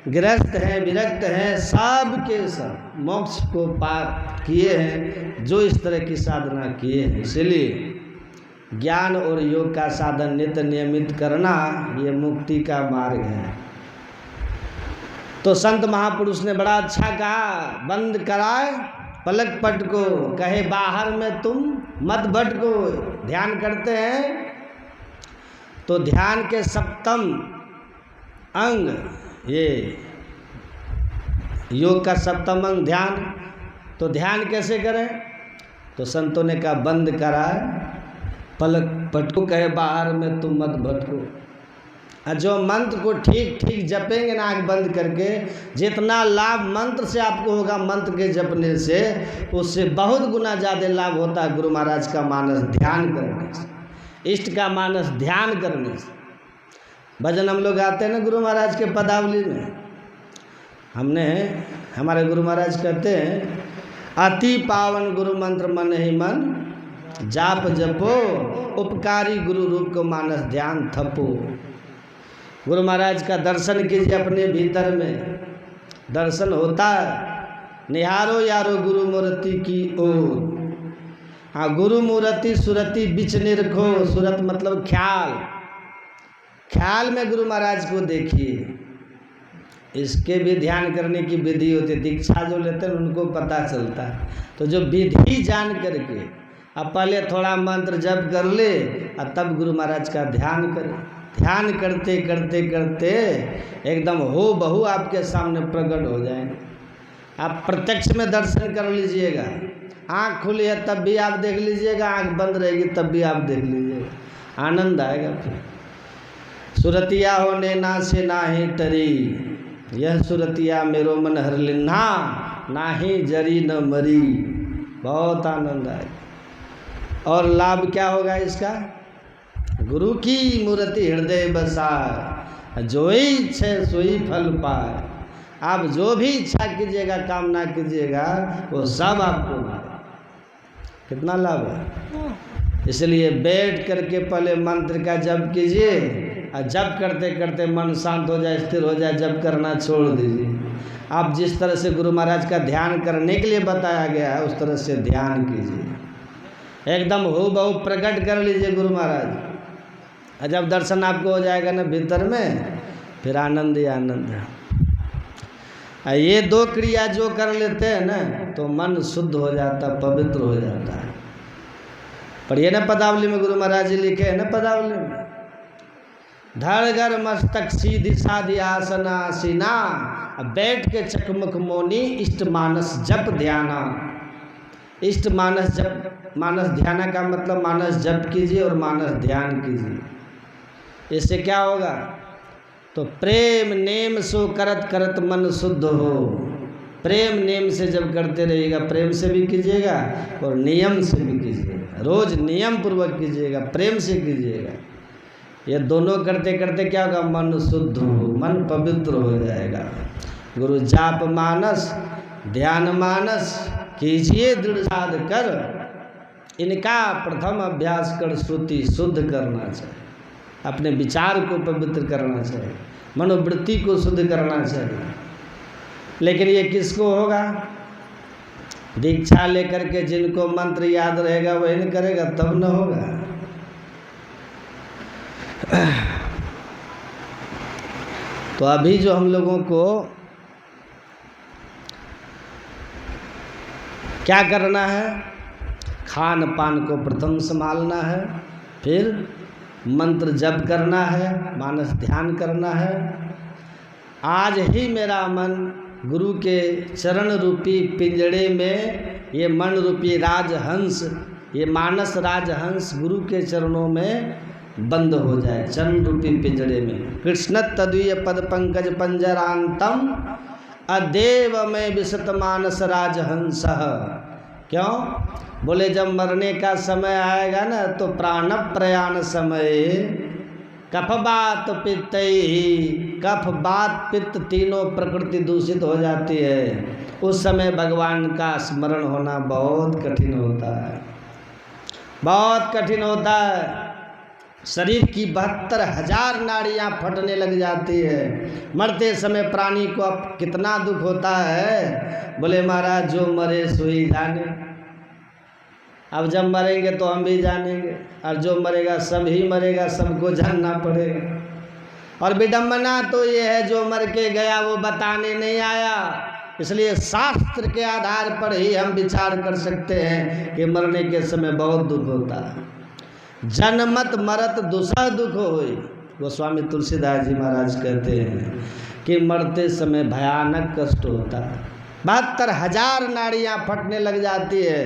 A: गृहस्थ हैं, विरक्त हैं, सब के सब मोक्ष को पार किए हैं जो इस तरह की साधना किए हैं। इसलिए ज्ञान और योग का साधन नित्य नियमित करना ये मुक्ति का मार्ग है। तो संत महापुरुष ने बड़ा अच्छा कहा, बंद कराए पलक पट को, कहे बाहर में तुम मत भटको। ध्यान करते हैं तो ध्यान के सप्तम अंग, ये योग का सप्तम अंग ध्यान। तो ध्यान कैसे करें? तो संतों ने कहा बंद कराए पलक पटको, कहे बाहर में तुम मत भटको। जो मंत्र को ठीक ठीक जपेंगे ना आँख बंद करके, जितना लाभ मंत्र से आपको होगा मंत्र के जपने से, उससे बहुत गुना ज़्यादा लाभ होता है गुरु महाराज का मानस ध्यान करने से, इष्ट का मानस ध्यान करने से। भजन हम लोग गाते हैं ना गुरु महाराज के पदावली में, हमारे गुरु महाराज कहते हैं अति पावन गुरु मंत्र मन ही मन जाप जपो, उपकारी गुरु रूप को मानस ध्यान थपो। गुरु महाराज का दर्शन कीजिए, अपने भीतर में दर्शन होता है। निहारो यारो गुरु मूर्ति की ओर। हाँ, गुरु मूर्ति सुरति बिच निरखो। सुरत मतलब ख्याल, ख्याल में गुरु महाराज को देखिए। इसके भी ध्यान करने की विधि होती है। दीक्षा जो लेते हैं उनको पता चलता है। तो जो विधि जान करके अब पहले थोड़ा मंत्र जप कर ले और तब गुरु महाराज का ध्यान करें। ध्यान करते करते करते एकदम हो बहू आपके सामने प्रकट हो जाएंगे। आप प्रत्यक्ष में दर्शन कर लीजिएगा। आँख खुली है तब भी आप देख लीजिएगा, आँख बंद रहेगी तब भी आप देख लीजिएगा, आनंद आएगा। फिर सुरतिया होने ना से ना ही टरी, यह सुरतिया मेरो मन हर लिन्हा, ना ही जरी न मरी। बहुत आनंद आएगा। और लाभ क्या होगा इसका? गुरु की मूर्ति हृदय बसाए, जो ही इच्छा सोई फल पाए। आप जो भी इच्छा कीजिएगा, कामना कीजिएगा, वो सब आपको मिलेगा। कितना लाभ है। इसलिए बैठ करके पहले मंत्र का जप कीजिए और जप करते करते मन शांत हो जाए, स्थिर हो जाए, जप करना छोड़ दीजिए। आप जिस तरह से गुरु महाराज का ध्यान करने के लिए बताया गया है उस तरह से ध्यान कीजिए। एकदम हूबहू प्रकट कर लीजिए गुरु महाराज। और जब दर्शन आपको हो जाएगा ना भीतर में, फिर आनंद ही आनंद है। ये दो क्रिया जो कर लेते हैं ना तो मन शुद्ध हो जाता, पवित्र हो जाता है। पढ़िए ना पदावली में, गुरु महाराज जी लिखे हैं ना पदावली में, धड़गर मस्तक सीधी साधी आसन आसीना, बैठ के चकमुख मौनी इष्ट मानस जप ध्याना। इष्ट मानस जप, मानस ध्यान का मतलब मानस जप कीजिए और मानस ध्यान कीजिए। इससे क्या होगा? तो प्रेम नेम सो करत करत मन शुद्ध हो। प्रेम नेम से जब करते रहिएगा, प्रेम से भी कीजिएगा और नियम से भी कीजिएगा। रोज नियम पूर्वक कीजिएगा, प्रेम से कीजिएगा। ये दोनों करते करते क्या होगा? मन शुद्ध हो, मन पवित्र हो जाएगा। गुरु जाप मानस ध्यान मानस कीजिए दृढ़ साध कर, इनका प्रथम अभ्यास कर श्रुति शुद्ध करना चाहिए। अपने विचार को पवित्र करना चाहिए, मनोवृत्ति को शुद्ध करना चाहिए। लेकिन ये किसको होगा? दीक्षा लेकर के जिनको मंत्र याद रहेगा वही नहीं करेगा, तब न होगा। तो अभी जो हम लोगों को क्या करना है? खान पान को प्रथम संभालना है, फिर मंत्र जप करना है, मानस ध्यान करना है। आज ही मेरा मन गुरु के चरण रूपी पिंजड़े में, ये मन रूपी राजहंस, ये मानस राजहंस गुरु के चरणों में बंद हो जाए, चरण रूपी पिंजड़े में। कृष्ण तद्वीय पद पंकज पंजरांतम अदेव में विशत मानस राजहंस। क्यों? बोले जब मरने का समय आएगा ना, तो प्राण प्रयाण समय कफ बात पित्त ही, कफ बात पित्त तीनों प्रकृति दूषित हो जाती है। उस समय भगवान का स्मरण होना बहुत कठिन होता है, बहुत कठिन होता है। शरीर की 72,000 नाड़ियाँ फटने लग जाती है। मरते समय प्राणी को अब कितना दुख होता है। बोले महाराज जो मरे सोई जाने। अब जब मरेंगे तो हम भी जानेंगे, और जो मरेगा सब ही मरेगा, सबको जानना पड़ेगा। और विडम्बना तो ये है जो मर के गया वो बताने नहीं आया। इसलिए शास्त्र के आधार पर ही हम विचार कर सकते हैं कि मरने के समय बहुत दुख होता है। जनमत मरत दूसरा दुख होई, गोस्वामी तुलसीदास जी महाराज कहते हैं कि मरते समय भयानक कष्ट होता है। 72,000 नाड़ियाँ फटने लग जाती है।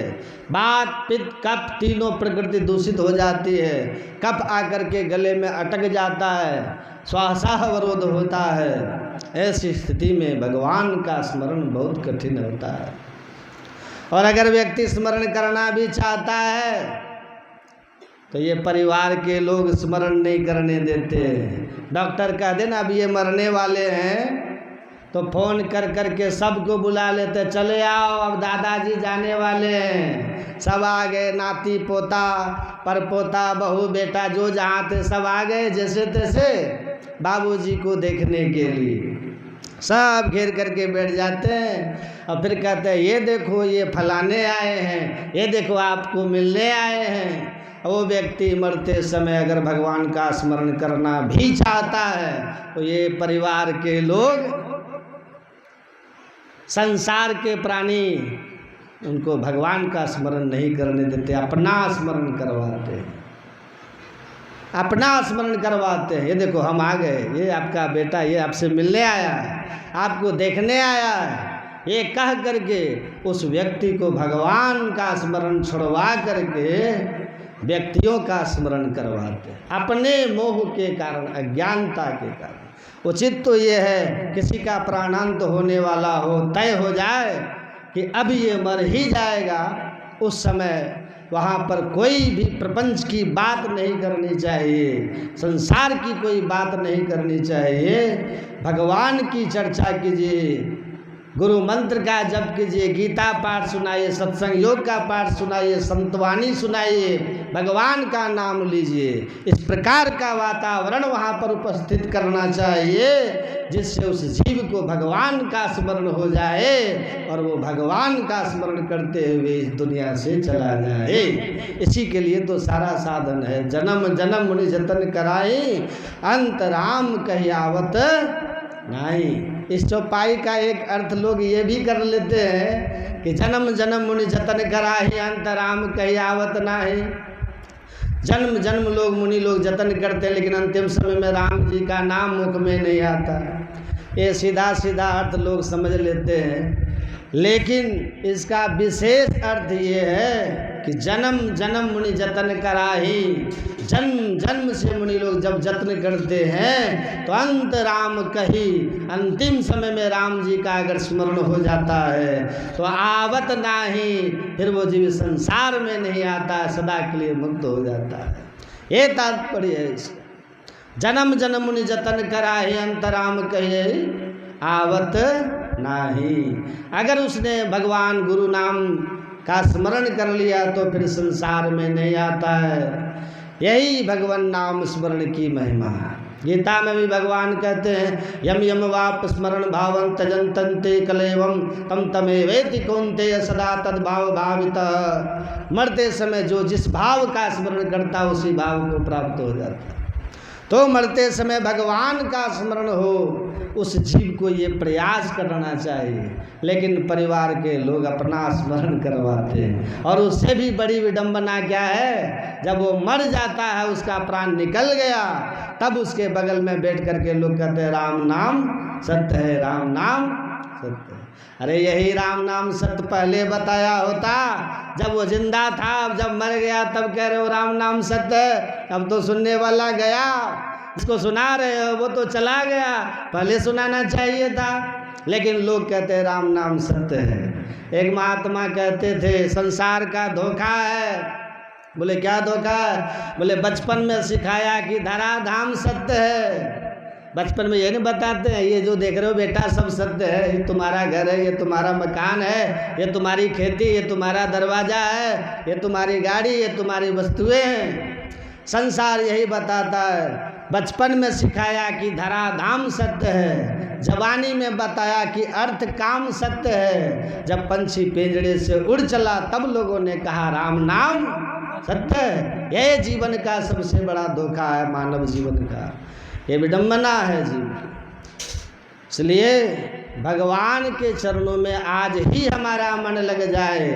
A: बात पित्त कफ तीनों प्रकृति दूषित हो जाती है। कफ आकर के गले में अटक जाता है, श्वासावरोध होता है। ऐसी स्थिति में भगवान का स्मरण बहुत कठिन होता है। और अगर व्यक्ति स्मरण करना भी चाहता है तो ये परिवार के लोग स्मरण नहीं करने देते। डॉक्टर कह देना अब ये मरने वाले हैं, तो फोन कर कर के सबको बुला लेते, चले आओ अब दादाजी जाने वाले हैं। सब आ गए, नाती पोता परपोता बहू बेटा जो जहाँ थे सब आ गए, जैसे तैसे बाबूजी को देखने के लिए सब घेर करके बैठ जाते हैं। और फिर कहते हैं ये देखो ये फलाने आए हैं, ये देखो आपको मिलने आए हैं। वो व्यक्ति मरते समय अगर भगवान का स्मरण करना भी चाहता है तो ये परिवार के लोग, संसार के प्राणी उनको भगवान का स्मरण नहीं करने देते, अपना स्मरण करवाते हैं, अपना स्मरण करवाते हैं। ये देखो हम आ गए, ये आपका बेटा ये आपसे मिलने आया है, आपको देखने आया है, ये कह करके उस व्यक्ति को भगवान का स्मरण छुड़वा करके व्यक्तियों का स्मरण करवाते हैं, अपने मोह के कारण, अज्ञानता के कारण। उचित तो ये है किसी का प्राणांत होने वाला हो, तय हो जाए कि अब ये मर ही जाएगा, उस समय वहाँ पर कोई भी प्रपंच की बात नहीं करनी चाहिए, संसार की कोई बात नहीं करनी चाहिए। भगवान की चर्चा कीजिए, गुरु मंत्र का जप कीजिए, गीता पाठ सुनाइए, सत्संग योग का पाठ सुनाइए, संतवाणी सुनाइए, भगवान का नाम लीजिए। इस प्रकार का वातावरण वहाँ पर उपस्थित करना चाहिए जिससे उस जीव को भगवान का स्मरण हो जाए और वो भगवान का स्मरण करते हुए इस दुनिया से चला जाए। इसी के लिए तो सारा साधन है। जन्म जन्म मुनि जतन कराई, अंत राम कहियावत नहीं। इस चौपाई का एक अर्थ लोग ये भी कर लेते हैं कि जन्म जन्म मुनि जतन कराही, अंत राम कहियावत नाही। जन्म जन्म लोग मुनि लोग जतन करते हैं, लेकिन अंतिम समय में राम जी का नाम मुख में नहीं आता। ये सीधा सीधा अर्थ लोग समझ लेते हैं, लेकिन इसका विशेष अर्थ ये है कि जन्म जन्म मुनि जतन कराही, जन्म जन्म से मुनि लोग जब जत्न करते हैं तो अंत राम कही, अंतिम समय में राम जी का अगर स्मरण हो जाता है तो आवत नाही, फिर वो जीव संसार में नहीं आता, सदा के लिए मुक्त हो जाता है। ये तात्पर्य है इसका। जन्म जन्म मुनि जतन कराही, अंत राम कहे आवत नाही। अगर उसने भगवान गुरु नाम का स्मरण कर लिया तो फिर संसार में नहीं आता है। यही भगवान नाम स्मरण की महिमा है। गीता में भी भगवान कहते हैं यम यम वाप स्मरण भावं त्यजंतन्ते कलेवम तम तमेवेति कौन्तेय सदा तद्भाव भावितः। मरते समय जो जिस भाव का स्मरण करता उसी भाव को प्राप्त हो जाता है। तो मरते समय भगवान का स्मरण हो, उस जीव को ये प्रयास करना चाहिए। लेकिन परिवार के लोग अपना स्मरण करवाते हैं। और उससे भी बड़ी विडंबना क्या है, जब वो मर जाता है, उसका प्राण निकल गया, तब उसके बगल में बैठ करके लोग कहते हैं राम नाम सत्य है, राम नाम सत्य है। अरे यही राम नाम सत्य पहले बताया होता, जब वो जिंदा था। अब जब मर गया तब कह रहे हो राम नाम सत्य है। अब तो सुनने वाला गया, इसको सुना रहे हो, वो तो चला गया, पहले सुनाना चाहिए था। लेकिन लोग कहते हैं राम नाम सत्य है। एक महात्मा कहते थे संसार का धोखा है। बोले क्या धोखा है? बोले बचपन में सिखाया कि धराधाम सत्य है। बचपन में ये नहीं बताते हैं ये जो देख रहे हो बेटा सब सत्य है, ये तुम्हारा घर है, ये तुम्हारा मकान है, ये तुम्हारी खेती, ये तुम्हारा दरवाज़ा है, ये तुम्हारी गाड़ी, ये तुम्हारी वस्तुएं हैं। संसार यही बताता है। बचपन में सिखाया कि धराधाम सत्य है, जवानी में बताया कि अर्थ काम सत्य है। जब पंछी पिंजड़े से उड़ चला तब लोगों ने कहा राम नाम सत्य है। यह जीवन का सबसे बड़ा धोखा है, मानव जीवन का। ये विडंबना है जीवन। इसलिए भगवान के चरणों में आज ही हमारा मन लग जाए।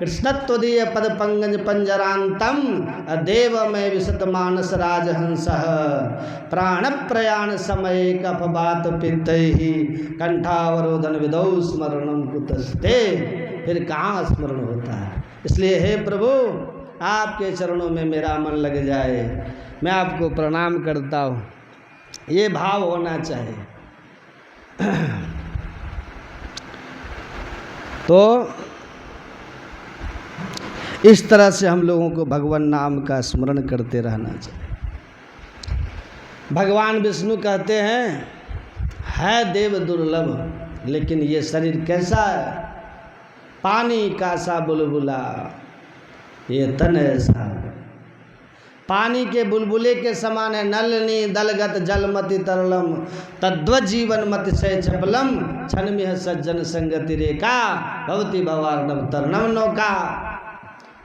A: कृष्णत्वदीय पद पंकज पंजरांतम अदेव में विशत मानस राजहंस प्राण प्रयाण समय कफ बात पित्त ही कंठावरोधन विदौ स्मरणम कुतस्ते। फिर कहाँ स्मरण होता है। इसलिए हे प्रभु आपके चरणों में मेरा मन लग जाए। मैं आपको प्रणाम करता हूँ। ये भाव होना चाहिए। तो इस तरह से हम लोगों को भगवान नाम का स्मरण करते रहना चाहिए। भगवान विष्णु कहते हैं है देव दुर्लभ, लेकिन ये शरीर कैसा है, पानी का सा बुलबुला, ये तन ऐसा पानी के बुलबुले के समान है। नलनी दलगत जलमति तरलम तद्वत जीवन मति से चपलम छनमिह सज्जन संगति रेखा भवती भवार्णव तरनम नौका।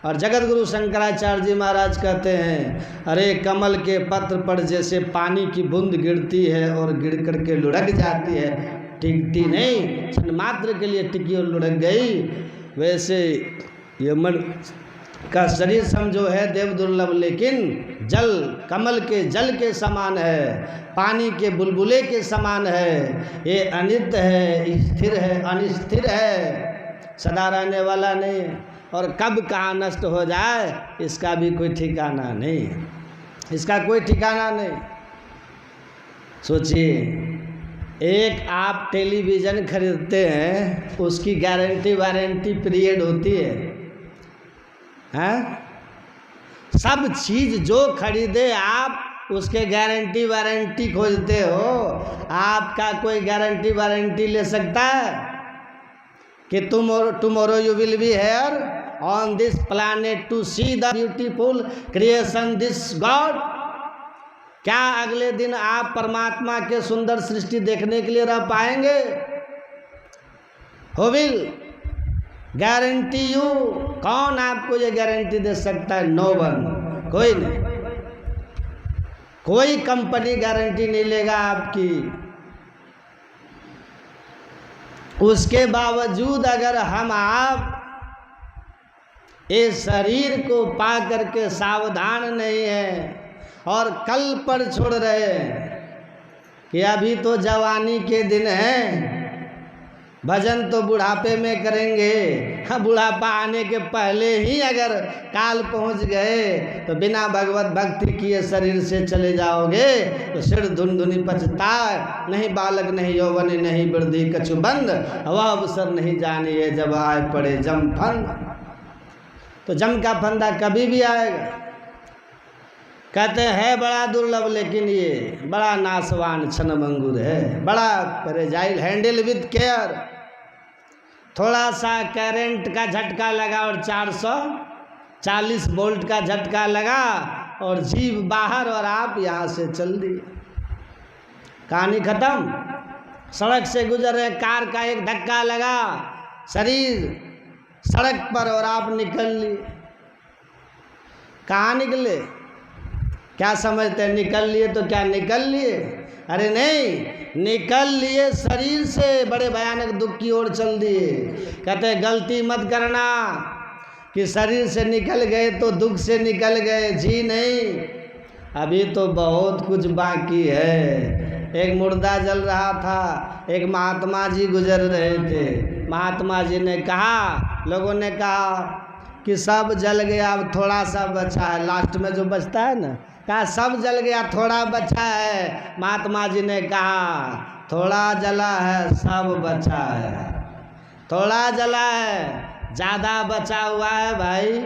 A: और जगत गुरु शंकराचार्य जी महाराज कहते हैं अरे कमल के पत्र पर जैसे पानी की बूंद गिरती है और गिर करके लुढ़क जाती है, टिकती नहीं, क्षण मात्र के लिए टिकी और लुढ़क गई, वैसे ये मन का शरीर समझो है देव दुर्लभ, लेकिन जल कमल के जल के समान है, पानी के बुलबुले के समान है। ये अनित्य है, स्थिर है, अनिस्थिर है, सदा रहने वाला नहीं है। और कब कहाँ नष्ट हो जाए इसका भी कोई ठिकाना नहीं है, इसका कोई ठिकाना नहीं। सोचिए एक आप टेलीविज़न खरीदते हैं, उसकी गारंटी वारंटी पीरियड होती है, हैं? सब चीज़ जो खरीदे आप उसके गारंटी वारंटी खोजते हो। आपका कोई गारंटी वारंटी ले सकता है कि tomorrow you will be here on this planet to see the beautiful creation this God? क्या अगले दिन आप परमात्मा के सुंदर सृष्टि देखने के लिए रह पाएंगे? Who will guarantee you? कौन आपको ये गारंटी दे सकता है? नो वन, कोई नहीं। कोई कंपनी गारंटी नहीं लेगा आपकी। उसके बावजूद अगर हम आप इस शरीर को पा करके सावधान नहीं है और कल पर छोड़ रहे हैं कि अभी तो जवानी के दिन हैं, भजन तो बुढ़ापे में करेंगे। हाँ, बुढ़ापा आने के पहले ही अगर काल पहुंच गए तो बिना भगवत भक्ति किए शरीर से चले जाओगे तो सिर धुनधुनी पचता, नहीं बालक नहीं यौवन नहीं वृद्धि कछु बंद, वह अवसर नहीं जानिए जब आए पड़े जम फंद। तो जम का फंदा कभी भी आएगा। कहते हैं बड़ा दुर्लभ, लेकिन ये बड़ा नासवान क्षणभंगुर है, बड़ा फ्रेजाइल, हैंडल विद केयर। थोड़ा सा करंट का झटका लगा और 440 वोल्ट का झटका लगा और जीव बाहर और आप यहाँ से चल दिए, कहानी खत्म। सड़क से गुजर रहे, कार का एक धक्का लगा, शरीर सड़क पर और आप निकल लिए। कहाँ निकले? क्या समझते हैं निकल लिए तो क्या निकल लिए? अरे नहीं, निकल लिए शरीर से, बड़े भयानक दुख की ओर चल दिए। कहते हैं गलती मत करना कि शरीर से निकल गए तो दुख से निकल गए, जी नहीं, अभी तो बहुत कुछ बाकी है। एक मुर्दा जल रहा था, एक महात्मा जी गुजर रहे थे। महात्मा जी ने कहा, लोगों ने कहा कि सब जल गया, अब थोड़ा सा बचा है। लास्ट में जो बचता है ना, कहा सब जल गया थोड़ा बचा है। महात्मा जी ने कहा थोड़ा जला है सब बचा है, थोड़ा जला है ज़्यादा बचा हुआ है। भाई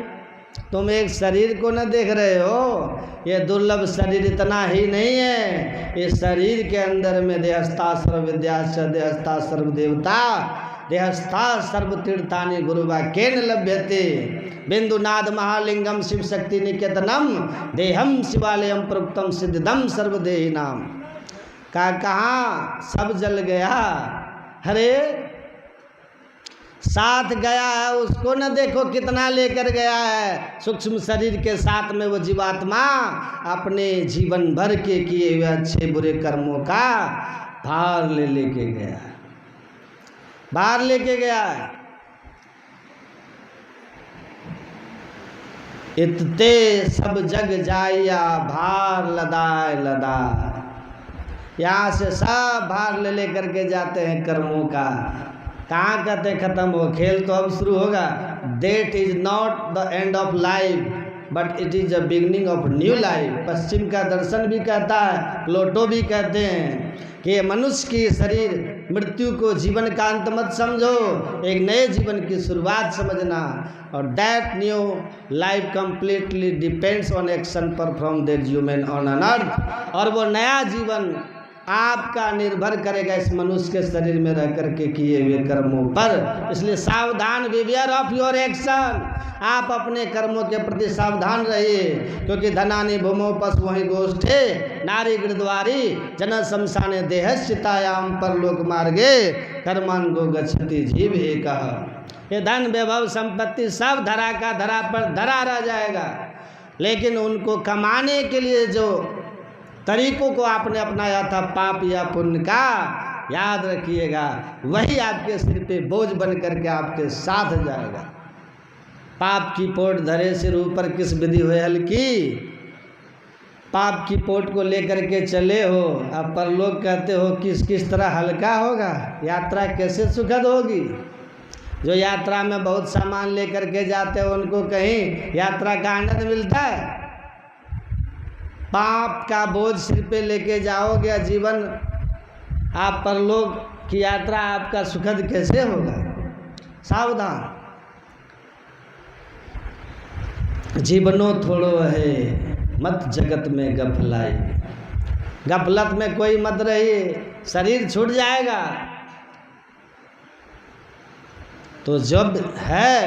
A: तुम एक शरीर को न देख रहे हो, ये दुर्लभ शरीर इतना ही नहीं है, इस शरीर के अंदर में देहस्था सर्व विद्या देहस्था सर्व देवता देहस्था सर्व तीर्थानि गुरुवाक्येन लभ्यते बिंदुनाद महालिंगम शिव शक्ति निकेतनम देहम शिवालयम प्रोक्तम सिद्धिदम सर्वदेहिनाम। कहाँ सब जल गया? अरे साथ गया है, उसको न देखो कितना लेकर गया है। सूक्ष्म शरीर के साथ में वो जीवात्मा अपने जीवन भर के किए हुए अच्छे बुरे कर्मों का भार लेके गया, बाहर लेके गया। इतते सब जग जाइया भार लदाए लदा, यहाँ से सब भार ले लेकर के जाते हैं कर्मों का। कहाँ कहते खत्म हो, खेल तो अब शुरू होगा। Death is not the end of life but it is the beginning of new life. पश्चिम का दर्शन भी कहता है, प्लेटो भी कहते हैं कि मनुष्य की शरीर मृत्यु को जीवन का अंत मत समझो, एक नए जीवन की शुरुआत समझना। और that new life completely depends on action perform that human on an earth. और वो नया जीवन आपका निर्भर करेगा इस मनुष्य के शरीर में रह करके किए हुए कर्मों पर। इसलिए सावधान, बिवेयर ऑफ योर एक्शन। आप अपने कर्मों के प्रति सावधान रहिए, क्योंकि धनानि भूमो पशु वही गोष्ठे नारी गिरद्वारी जन शमशाने देहश्चितायाम परलोक मार्गे कर्मान गो गच्छति जीव एकः। ये धन वैभव संपत्ति सब धरा का धरा पर धरा रह जाएगा, लेकिन उनको कमाने के लिए जो तरीकों को आपने अपनाया था पाप या पुण्य का, याद रखिएगा वही आपके सिर पे बोझ बन करके आपके साथ जाएगा। पाप की पोट धरे सिर ऊपर किस विधि हुए हल्की। पाप की पोट को लेकर के चले हो, अब परलोक कहते हो किस किस तरह हल्का होगा, यात्रा कैसे सुखद होगी। जो यात्रा में बहुत सामान लेकर के जाते हो उनको कहीं यात्रा का आनंद मिलता है? पाप का बोझ सिर पे लेके जाओगे, जीवन आप परलोक की यात्रा आपका सुखद कैसे होगा। सावधान, जीवनो थोड़ो है मत जगत में गफलाई। गफलत में कोई मत रहिए, शरीर छूट जाएगा। तो जब है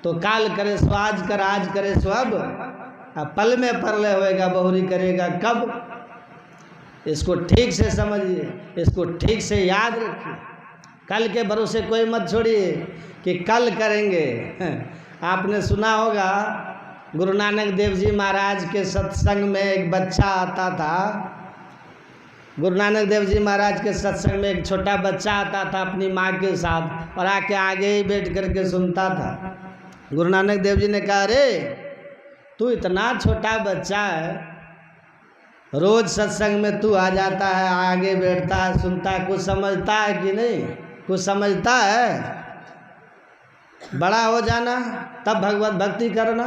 A: तो काल करे सो आज कर, आज करे सो अब पल में परलय होएगा बहुरी करेगा कब। इसको ठीक से समझिए, इसको ठीक से याद रखिए। कल के भरोसे कोई मत छोड़िए कि कल करेंगे। आपने सुना होगा गुरु नानक देव जी महाराज के सत्संग में एक बच्चा आता था। गुरु नानक देव जी महाराज के सत्संग में एक छोटा बच्चा आता था अपनी माँ के साथ, और आके आगे ही बैठ करके सुनता था। गुरु नानक देव जी ने कहा, अरे तू इतना छोटा बच्चा है, रोज सत्संग में तू आ जाता है, आगे बैठता है, सुनता है, कुछ समझता है कि नहीं? कुछ समझता है? बड़ा हो जाना तब भगवत भक्ति करना,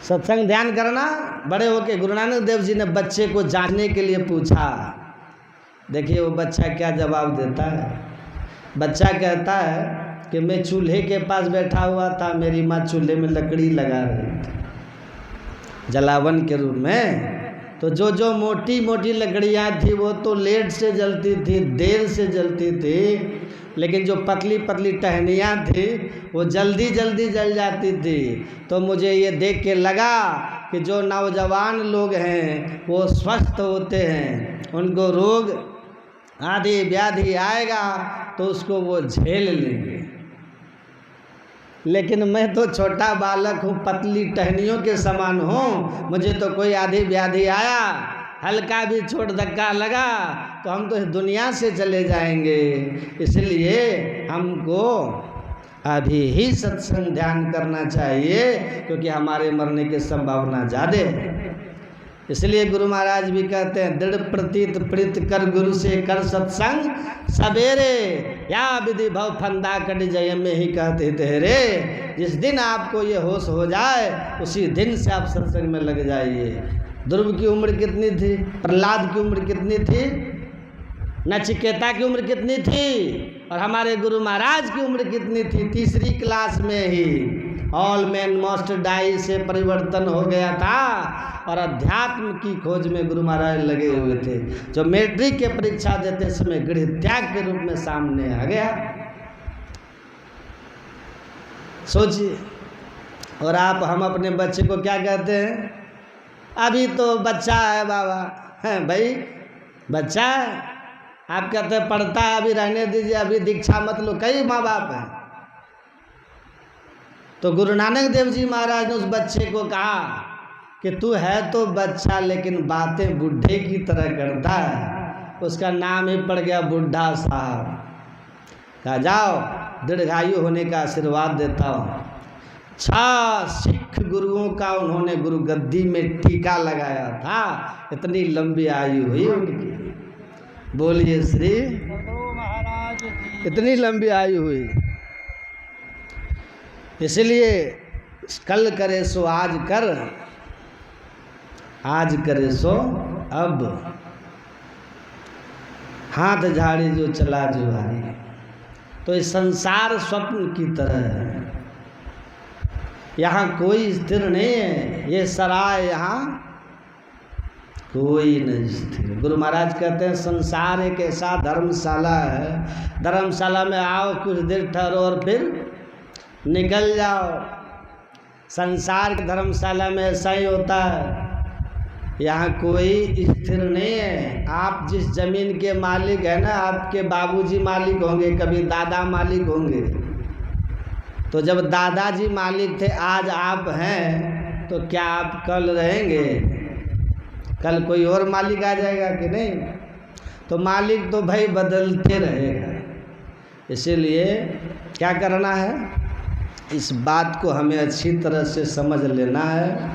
A: सत्संग ध्यान करना। बड़े होके गुरु नानक देव जी ने बच्चे को जांचने के लिए पूछा। देखिए वो बच्चा क्या जवाब देता है। बच्चा कहता है कि मैं चूल्हे के पास बैठा हुआ था, मेरी माँ चूल्हे में लकड़ी लगा रही थी जलावन के रूप में। तो जो जो मोटी मोटी लकड़ियाँ थी वो तो लेट से जलती थी, देर से जलती थी, लेकिन जो पतली पतली टहनियाँ थी वो जल्दी जल्दी जल जाती थी। तो मुझे ये देख के लगा कि जो नौजवान लोग हैं वो स्वस्थ होते हैं, उनको रोग आदि व्याधि आएगा तो उसको वो झेल लेंगे, लेकिन मैं तो छोटा बालक हूँ, पतली टहनियों के समान हूँ, मुझे तो कोई आदि व्याधि आया, हल्का भी चोट धक्का लगा तो हम तो इस दुनिया से चले जाएंगे। इसलिए हमको अभी ही सत्संग ध्यान करना चाहिए, क्योंकि हमारे मरने की संभावना ज़्यादा है। इसलिए गुरु महाराज भी कहते हैं, दृढ़ प्रतीत प्रीत कर गुरु से कर सत्संग सवेरे, या विधि भव फंदा कट जय में ही कहते तेरे। जिस दिन आपको ये होश हो जाए उसी दिन से आप सत्संग में लग जाइए। ध्रुव की उम्र कितनी थी? प्रहलाद की उम्र कितनी थी? नचिकेता की उम्र कितनी थी? और हमारे गुरु महाराज की उम्र कितनी थी? तीसरी क्लास में ही ऑल मैन मस्ट डाई से परिवर्तन हो गया था और अध्यात्म की खोज में गुरु महाराज लगे हुए थे, जो मैट्रिक के परीक्षा देते समय गृह त्याग के रूप में सामने आ गया। सोचिए। और आप हम अपने बच्चे को क्या कहते हैं? अभी तो बच्चा है बाबा। हैं भाई, बच्चा है। आप कहते हैं पढ़ता है, अभी रहने दीजिए, अभी दीक्षा मत लो। कई माँ बाप हैं। तो गुरु नानक देव जी महाराज ने उस बच्चे को कहा कि तू है तो बच्चा, लेकिन बातें बूढ़े की तरह करता है। उसका नाम ही पड़ गया बुढ़ा साहब। कहा जाओ, दीर्घायु होने का आशीर्वाद देता हूँ। 6 सिख गुरुओं का उन्होंने गुरु गद्दी में टीका लगाया था, इतनी लंबी आयु हुई उनकी। बोलिए श्री महाराज, इतनी लंबी आयु हुई। इसलिए कल करे सो आज कर, आज करे सो अब। हाथ झाड़ी जो चला जुआरी। तो इस संसार स्वप्न की तरह है, यहाँ कोई स्थिर नहीं है। ये सराय यहाँ कोई नहीं स्थिर। गुरु महाराज कहते हैं संसार एक ऐसा धर्मशाला है, धर्मशाला में आओ, कुछ देर ठहरो और फिर निकल जाओ। संसार की धर्मशाला में ऐसा ही होता है, यहाँ कोई स्थिर नहीं है। आप जिस जमीन के मालिक है ना, आपके बाबूजी मालिक होंगे, कभी दादा मालिक होंगे। तो जब दादाजी मालिक थे, आज आप हैं, तो क्या आप कल रहेंगे? कल कोई और मालिक आ जाएगा कि नहीं? तो मालिक तो भाई बदलते रहेगा। इसीलिए क्या करना है, इस बात को हमें अच्छी तरह से समझ लेना है।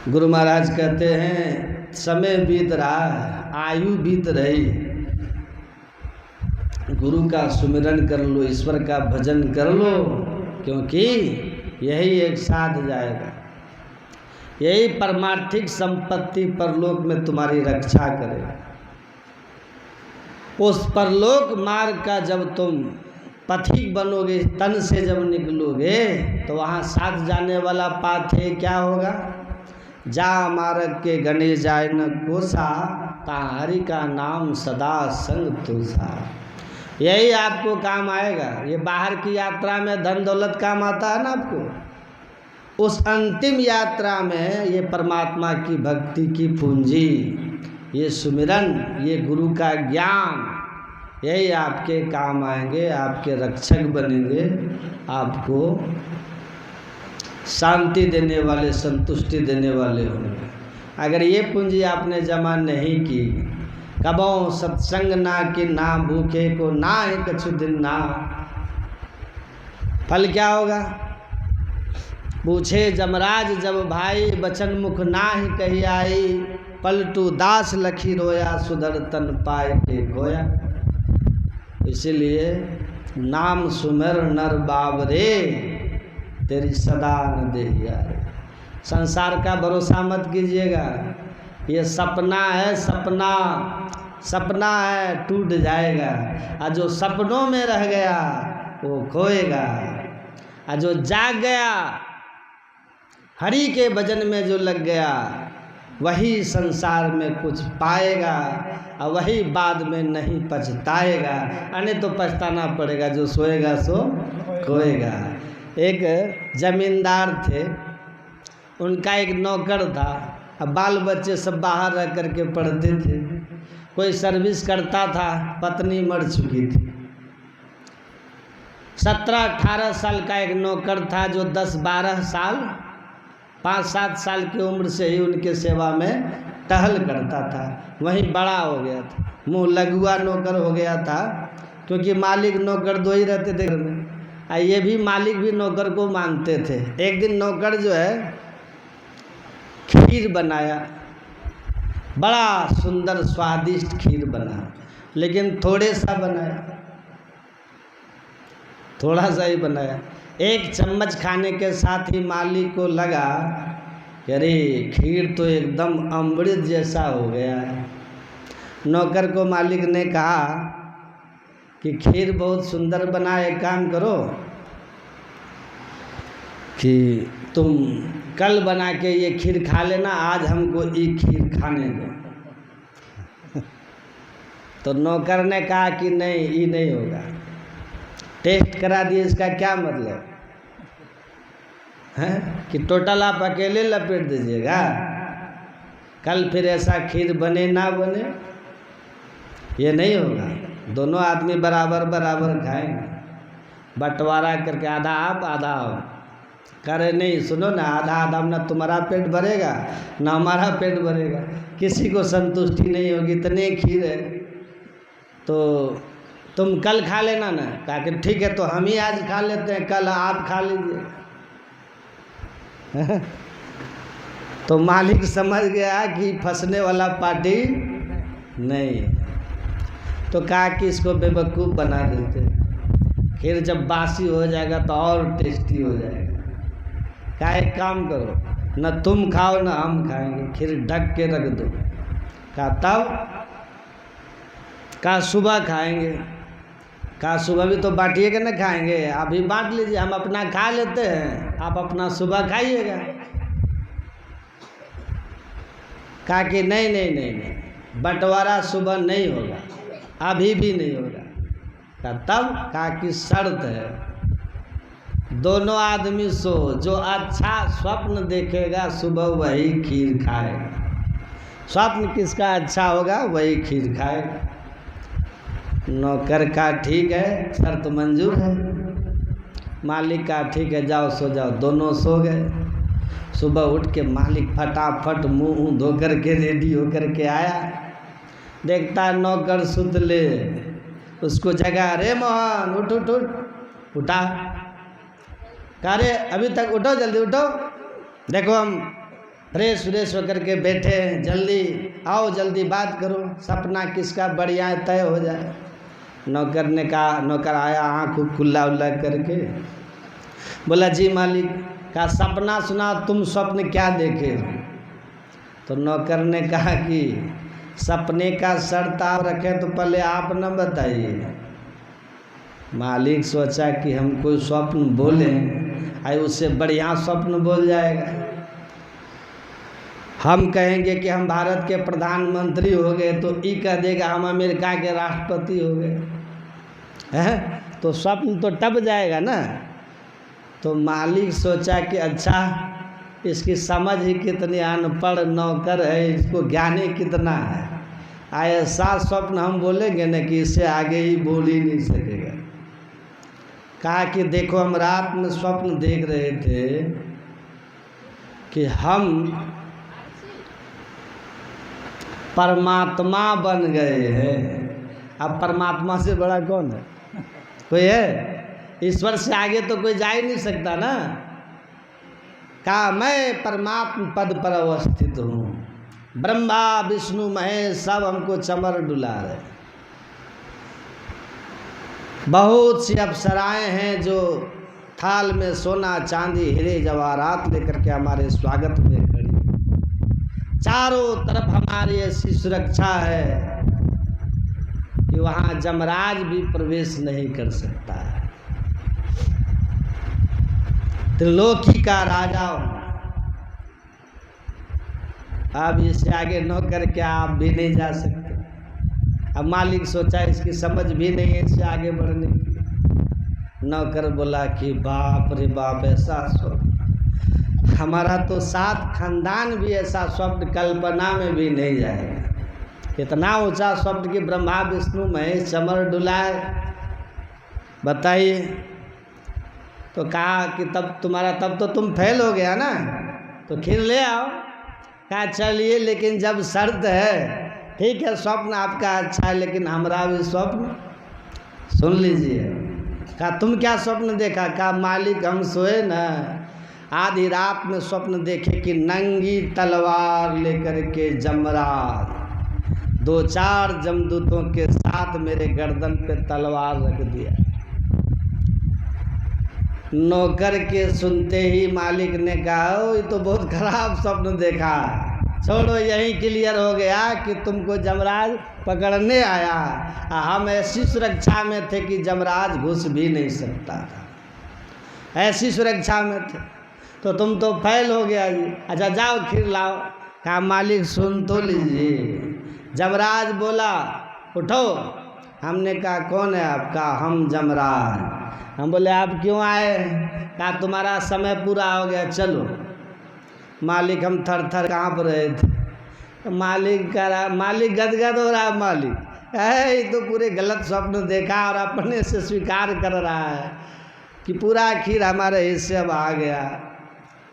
A: गुरु महाराज कहते हैं समय बीत रहा है, आयु बीत रही, गुरु का सुमिरन कर लो, ईश्वर का भजन कर लो, क्योंकि यही एक साथ जाएगा। यही परमार्थिक संपत्ति परलोक में तुम्हारी रक्षा करेगा। उस परलोक मार्ग का जब तुम पथिक बनोगे, तन से जब निकलोगे, तो वहाँ साथ जाने वाला पाथे क्या होगा? जा मार्ग के गणे जाय न कोसा, ताहरी का नाम सदा संग तुझा। यही आपको काम आएगा। ये बाहर की यात्रा में धन दौलत काम आता है ना आपको, उस अंतिम यात्रा में ये परमात्मा की भक्ति की पूंजी, ये सुमिरन, ये गुरु का ज्ञान, यही आपके काम आएंगे, आपके रक्षक बनेंगे, आपको शांति देने वाले, संतुष्टि देने वाले होंगे। अगर ये पूंजी आपने जमा नहीं की, कबों सत्संग ना कि ना भूखे को ना है कछु दिन ना, फल क्या होगा? पूछे जमराज जब भाई, बचन मुख ना ही कही आई, पलटू दास लखी रोया, सुधर तन पाए के खोया। इसीलिए नाम सुमिर नर बाबरे, तेरी सदा न देहिया रे। संसार का भरोसा मत कीजिएगा, ये सपना है, सपना सपना है, टूट जाएगा। और जो सपनों में रह गया वो खोएगा, और जो जाग गया हरि के भजन में जो लग गया वही संसार में कुछ पाएगा, और वही बाद में नहीं पछताएगा। अने तो पछताना पड़ेगा, जो सोएगा सो खोएगा। एक जमींदार थे, उनका एक नौकर था। अब बाल बच्चे सब बाहर रह करके पढ़ते थे। कोई सर्विस करता था, पत्नी मर चुकी थी। 17-18 साल का एक नौकर था जो 10-12 साल 5-7 साल की उम्र से ही उनके सेवा में टहल करता था। वहीं बड़ा हो गया था, मुँह लगुआ नौकर हो गया था, क्योंकि मालिक नौकर दो ही रहते थे घर में। ये भी मालिक भी नौकर को मानते थे। एक दिन नौकर जो है खीर बनाया, बड़ा सुंदर स्वादिष्ट खीर बना, लेकिन थोड़े सा बनाया, थोड़ा सा ही बनाया। एक चम्मच खाने के साथ ही मालिक को लगा कि अरे खीर तो एकदम अमृत जैसा हो गया है। नौकर को मालिक ने कहा कि खीर बहुत सुंदर बना, एक काम करो कि तुम कल बना के ये खीर खा लेना, आज हमको ये खीर खाने दो। तो नौकर ने कहा कि नहीं, ये नहीं होगा। टेस्ट करा दिए, इसका क्या मतलब है कि टोटल आप अकेले लपेट दीजिएगा? कल फिर ऐसा खीर बने ना बने, ये नहीं होगा। दोनों आदमी बराबर बराबर खाएंगे, बंटवारा करके, आधा आप आधा आप। करे नहीं, सुनो ना, आधा आधा ना तुम्हारा पेट भरेगा ना हमारा पेट भरेगा, किसी को संतुष्टि नहीं होगी। इतने खीर है तो तुम कल खा लेना ना। कहा कि ठीक है, तो हम ही आज खा लेते हैं, कल आप खा लीजिए। तो मालिक समझ गया कि फंसने वाला पार्टी नहीं। तो कहा कि इसको बेवकूफ़ बना देते, खीर जब बासी हो जाएगा तो और टेस्टी हो जाएगा। कहा एक काम करो, न तुम खाओ न हम खाएंगे, खीर ढक के रख दो। कहा तब? कहा सुबह खाएंगे। कहा सुबह भी तो बांटिएगा ना, खाएंगे अभी बांट लीजिए, हम अपना खा लेते हैं, आप अपना सुबह खाइएगा। कहा कि नहीं नहीं नहीं नहीं, बंटवारा सुबह नहीं होगा, अभी भी नहीं होगा। कहा तब? कहा कि शर्त है, दोनों आदमी सो, जो अच्छा स्वप्न देखेगा सुबह वही खीर खाएगा। स्वप्न किसका अच्छा होगा वही खीर खाएगा। नौकर का ठीक है, शर्त मंजूर है। मालिक का ठीक है, जाओ सो जाओ। दोनों सो गए। सुबह उठ के मालिक फटाफट मुंह धो कर के रेडी होकर के आया, देखता नौकर सुतले, उसको जगा, अरे मोहन उठ उठ उठ। उठा, कहा रे अभी तक उठो, जल्दी उठो, देखो हम फ्रेश व्रेश होकर के बैठे हैं, जल्दी आओ, जल्दी बात करो, सपना किसका बढ़िया तय हो जाए। नौकर ने कहा, नौकर आया आँख खुल्ला उल्ला करके, बोला जी मालिक। कहा सपना सुना, तुम स्वप्न क्या देखे? तो नौकर ने कहा कि सपने का शर्त आप रखें तो पहले आप न बताइए। मालिक सोचा कि हम कोई स्वप्न बोले आई उससे बढ़िया स्वप्न बोल जाएगा। हम कहेंगे कि हम भारत के प्रधानमंत्री हो गए तो ई कह देगा हम अमेरिका के राष्ट्रपति हो गए, हैं? तो स्वप्न तो टप जाएगा ना। तो मालिक सोचा कि अच्छा इसकी समझ ही कितनी, अनपढ़ नौकर है, इसको ज्ञान ही कितना है, ऐसा स्वप्न हम बोलेंगे न कि इससे आगे ही बोल ही नहीं सकेगा। कहा कि देखो हम रात में स्वप्न देख रहे थे कि हम परमात्मा बन गए हैं। अब परमात्मा से बड़ा कौन है? कोई है? ईश्वर से आगे तो कोई जा ही नहीं सकता ना। कहा मैं परमात्मा पद पर अवस्थित हूँ, ब्रह्मा विष्णु महेश सब हमको चमर डुला रहे। बहुत सी अप्सराएं हैं जो थाल में सोना चांदी हीरे जवाहरात लेकर के हमारे स्वागत में खड़ी। चारों तरफ हमारी ऐसी सुरक्षा है कि वहाँ जमराज भी प्रवेश नहीं कर सकता है। त्रिलोकी का राजा हूँ, अब इससे आगे नौकर क्या आप भी नहीं जा सकते। अब मालिक सोचा इसकी समझ भी नहीं है इससे आगे बढ़ने की। नौकर बोला कि बाप रे बाप, ऐसा स्वप्न हमारा तो 7 खानदान भी ऐसा स्वप्न कल्पना में भी नहीं जाएगा। इतना ऊंचा स्वप्न कि ब्रह्मा विष्णु महेश चमर डुलाए, बताइए। तो कहा कि तब तो तुम फेल हो गया ना, तो खीर ले आओ। कहा चलिए, लेकिन जब शर्त है, ठीक है स्वप्न आपका अच्छा है लेकिन हमारा भी स्वप्न सुन लीजिए। कहा तुम क्या स्वप्न देखा? कहा मालिक हम सोए ना, आधी रात में स्वप्न देखे कि नंगी तलवार लेकर के जमराज 2-4 जमदूतों के साथ मेरे गर्दन पे तलवार रख दिया। नौकर के सुनते ही मालिक ने कहा ओ ये तो बहुत खराब स्वप्न देखा, छोड़ो यहीं क्लियर हो गया कि तुमको जमराज पकड़ने आया। हम ऐसी सुरक्षा में थे कि जमराज घुस भी नहीं सकता था, ऐसी सुरक्षा में थे, तो तुम तो फेल हो गया जी। अच्छा जाओ खीर लाओ। कहा मालिक सुन तो लीजिए। जमराज बोला उठो। हमने कहा कौन है आप? कहा हम जमराज। हम बोले आप क्यों आए? कहा तुम्हारा समय पूरा हो गया, चलो। मालिक हम थर थर काँप रहे थे। मालिक कह मालिक गदगद हो रहा, मालिक ये तो पूरे गलत स्वप्न देखा और अपने से स्वीकार कर रहा है कि पूरा खीर हमारे हिस्से अब आ गया।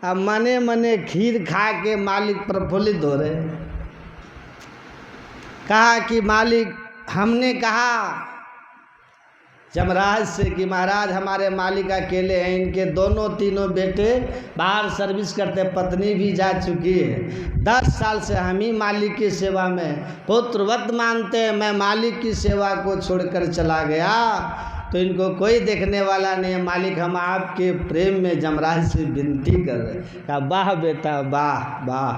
A: अब मने मने खीर खा के मालिक प्रफुल्लित हो रहे। कहा कि मालिक हमने कहा जमराज से कि महाराज हमारे मालिक अकेले हैं, इनके दोनों तीनों बेटे बाहर सर्विस करते, पत्नी भी जा चुकी है। 10 साल से हम ही मालिक की सेवा में पुत्रवत मानते हैं। मैं मालिक की सेवा को छोड़कर चला गया तो इनको कोई देखने वाला नहीं है। मालिक हम आपके प्रेम में जमराज से विनती कर रहे। कहा वाह बेटा वाह वाह।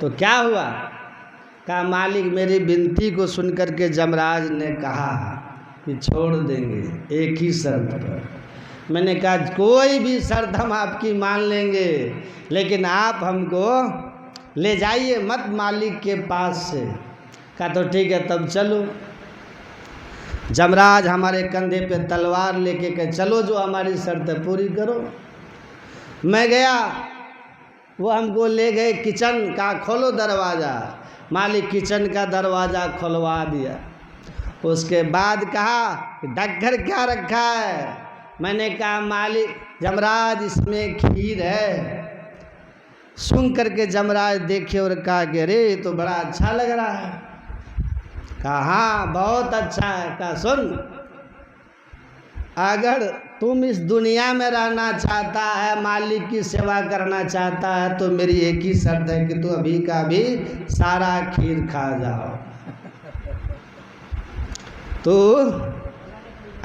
A: तो क्या हुआ? कहा मालिक मेरी विनती को सुनकर के जमराज ने कहा कि छोड़ देंगे एक ही शर्त पर। मैंने कहा कोई भी शर्त हम आपकी मान लेंगे, लेकिन आप हमको ले जाइए मत मालिक के पास से। कहा तो ठीक है तब चलो। जमराज हमारे कंधे पे तलवार लेके कहे चलो जो हमारी शर्त है पूरी करो। मैं गया, वो हमको ले गए किचन का, खोलो दरवाज़ा। मालिक किचन का दरवाज़ा खुलवा दिया। उसके बाद कहा कि ढककर क्या रखा है? मैंने कहा मालिक जमराज इसमें खीर है। सुन करके जमराज देखे और कहा कि अरे ये तो बड़ा अच्छा लग रहा है। कहा हाँ बहुत अच्छा है। कहा सुन, अगर तुम इस दुनिया में रहना चाहता है, मालिक की सेवा करना चाहता है, तो मेरी एक ही शर्त है कि तू अभी का अभी सारा खीर खा जाओ। तो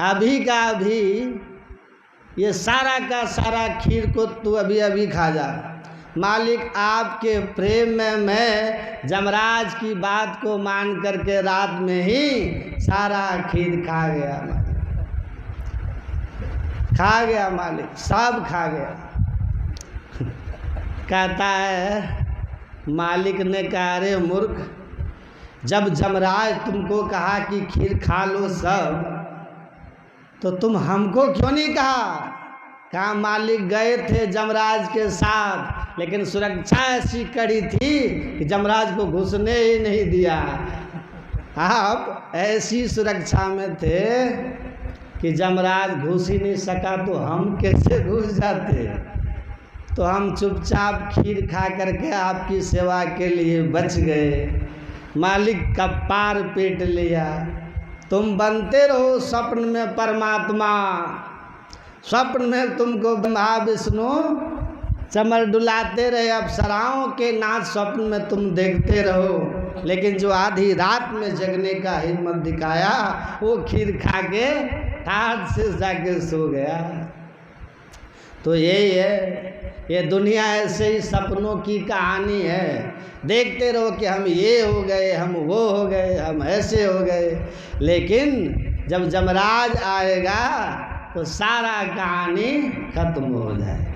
A: अभी का अभी ये सारा का सारा खीर को तू अभी अभी खा जा। मालिक आपके प्रेम में मैं जमराज की बात को मान करके रात में ही सारा खीर खा गया। खा गया मालिक, सब खा गया। कहता है मालिक ने कहा अरे मूर्ख, जब जमराज तुमको कहा कि खीर खा लो सब, तो तुम हमको क्यों नहीं कहा? कहा मालिक गए थे जमराज के साथ, लेकिन सुरक्षा ऐसी कड़ी थी कि जमराज को घुसने ही नहीं दिया। आप ऐसी सुरक्षा में थे कि जमराज घुस ही नहीं सका, तो हम कैसे घुस जाते? तो हम चुपचाप खीर खा करके आपकी सेवा के लिए बच गए। मालिक का पार पीट लिया। तुम बनते रहो स्वप्न में परमात्मा, स्वप्न में तुमको ब्रह्मा विष्णु चमर डुलाते रहे, अप्सराओं के नाच स्वप्न में तुम देखते रहो, लेकिन जो आधी रात में जगने का हिम्मत दिखाया वो खीर खा के ठाठ से जाके सो गया। तो यही है, ये दुनिया ऐसे ही सपनों की कहानी है। देखते रहो कि हम ये हो गए, हम वो हो गए, हम ऐसे हो गए, लेकिन जब जमराज आएगा तो सारा कहानी खत्म हो जाए।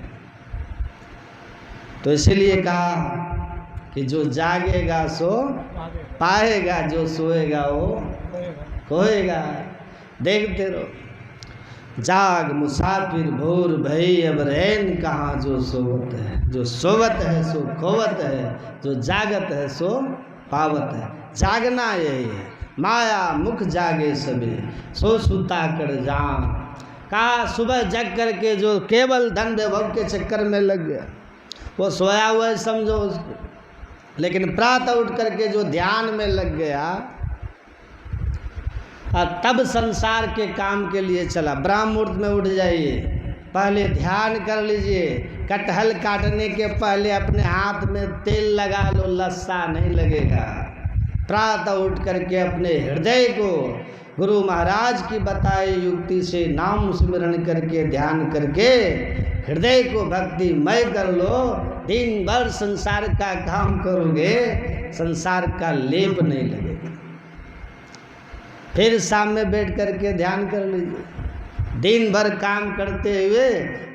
A: तो इसीलिए कहा कि जो जागेगा सो पाएगा, जो सोएगा वो खोएगा। देखते रहो, जाग मुसाफिर भोर भई अब रैन कहाँ, जो सोवत है, जो सोवत है सो खोवत है, जो जागत है सो पावत है। जागना यही है, माया मुख जागे सभी, सो सुता कर जान। कहा सुबह जग करके जो केवल धन वैभव के चक्कर में लग गया वो सोया हुआ है समझो उसको, लेकिन प्रातः उठ करके जो ध्यान में लग गया तब संसार के काम के लिए चला। ब्राह्म मुहूर्त में उठ जाइए, पहले ध्यान कर लीजिए, कटहल काटने के पहले अपने हाथ में तेल लगा लो, लस्सा नहीं लगेगा। प्रातः उठ करके अपने हृदय को गुरु महाराज की बताई युक्ति से नाम स्मरण करके ध्यान करके हृदय को भक्तिमय कर लो। दिन भर संसार का काम करोगे, संसार का लेप नहीं लगेगा। फिर शाम में बैठ करके ध्यान कर लीजिए। दिन भर काम करते हुए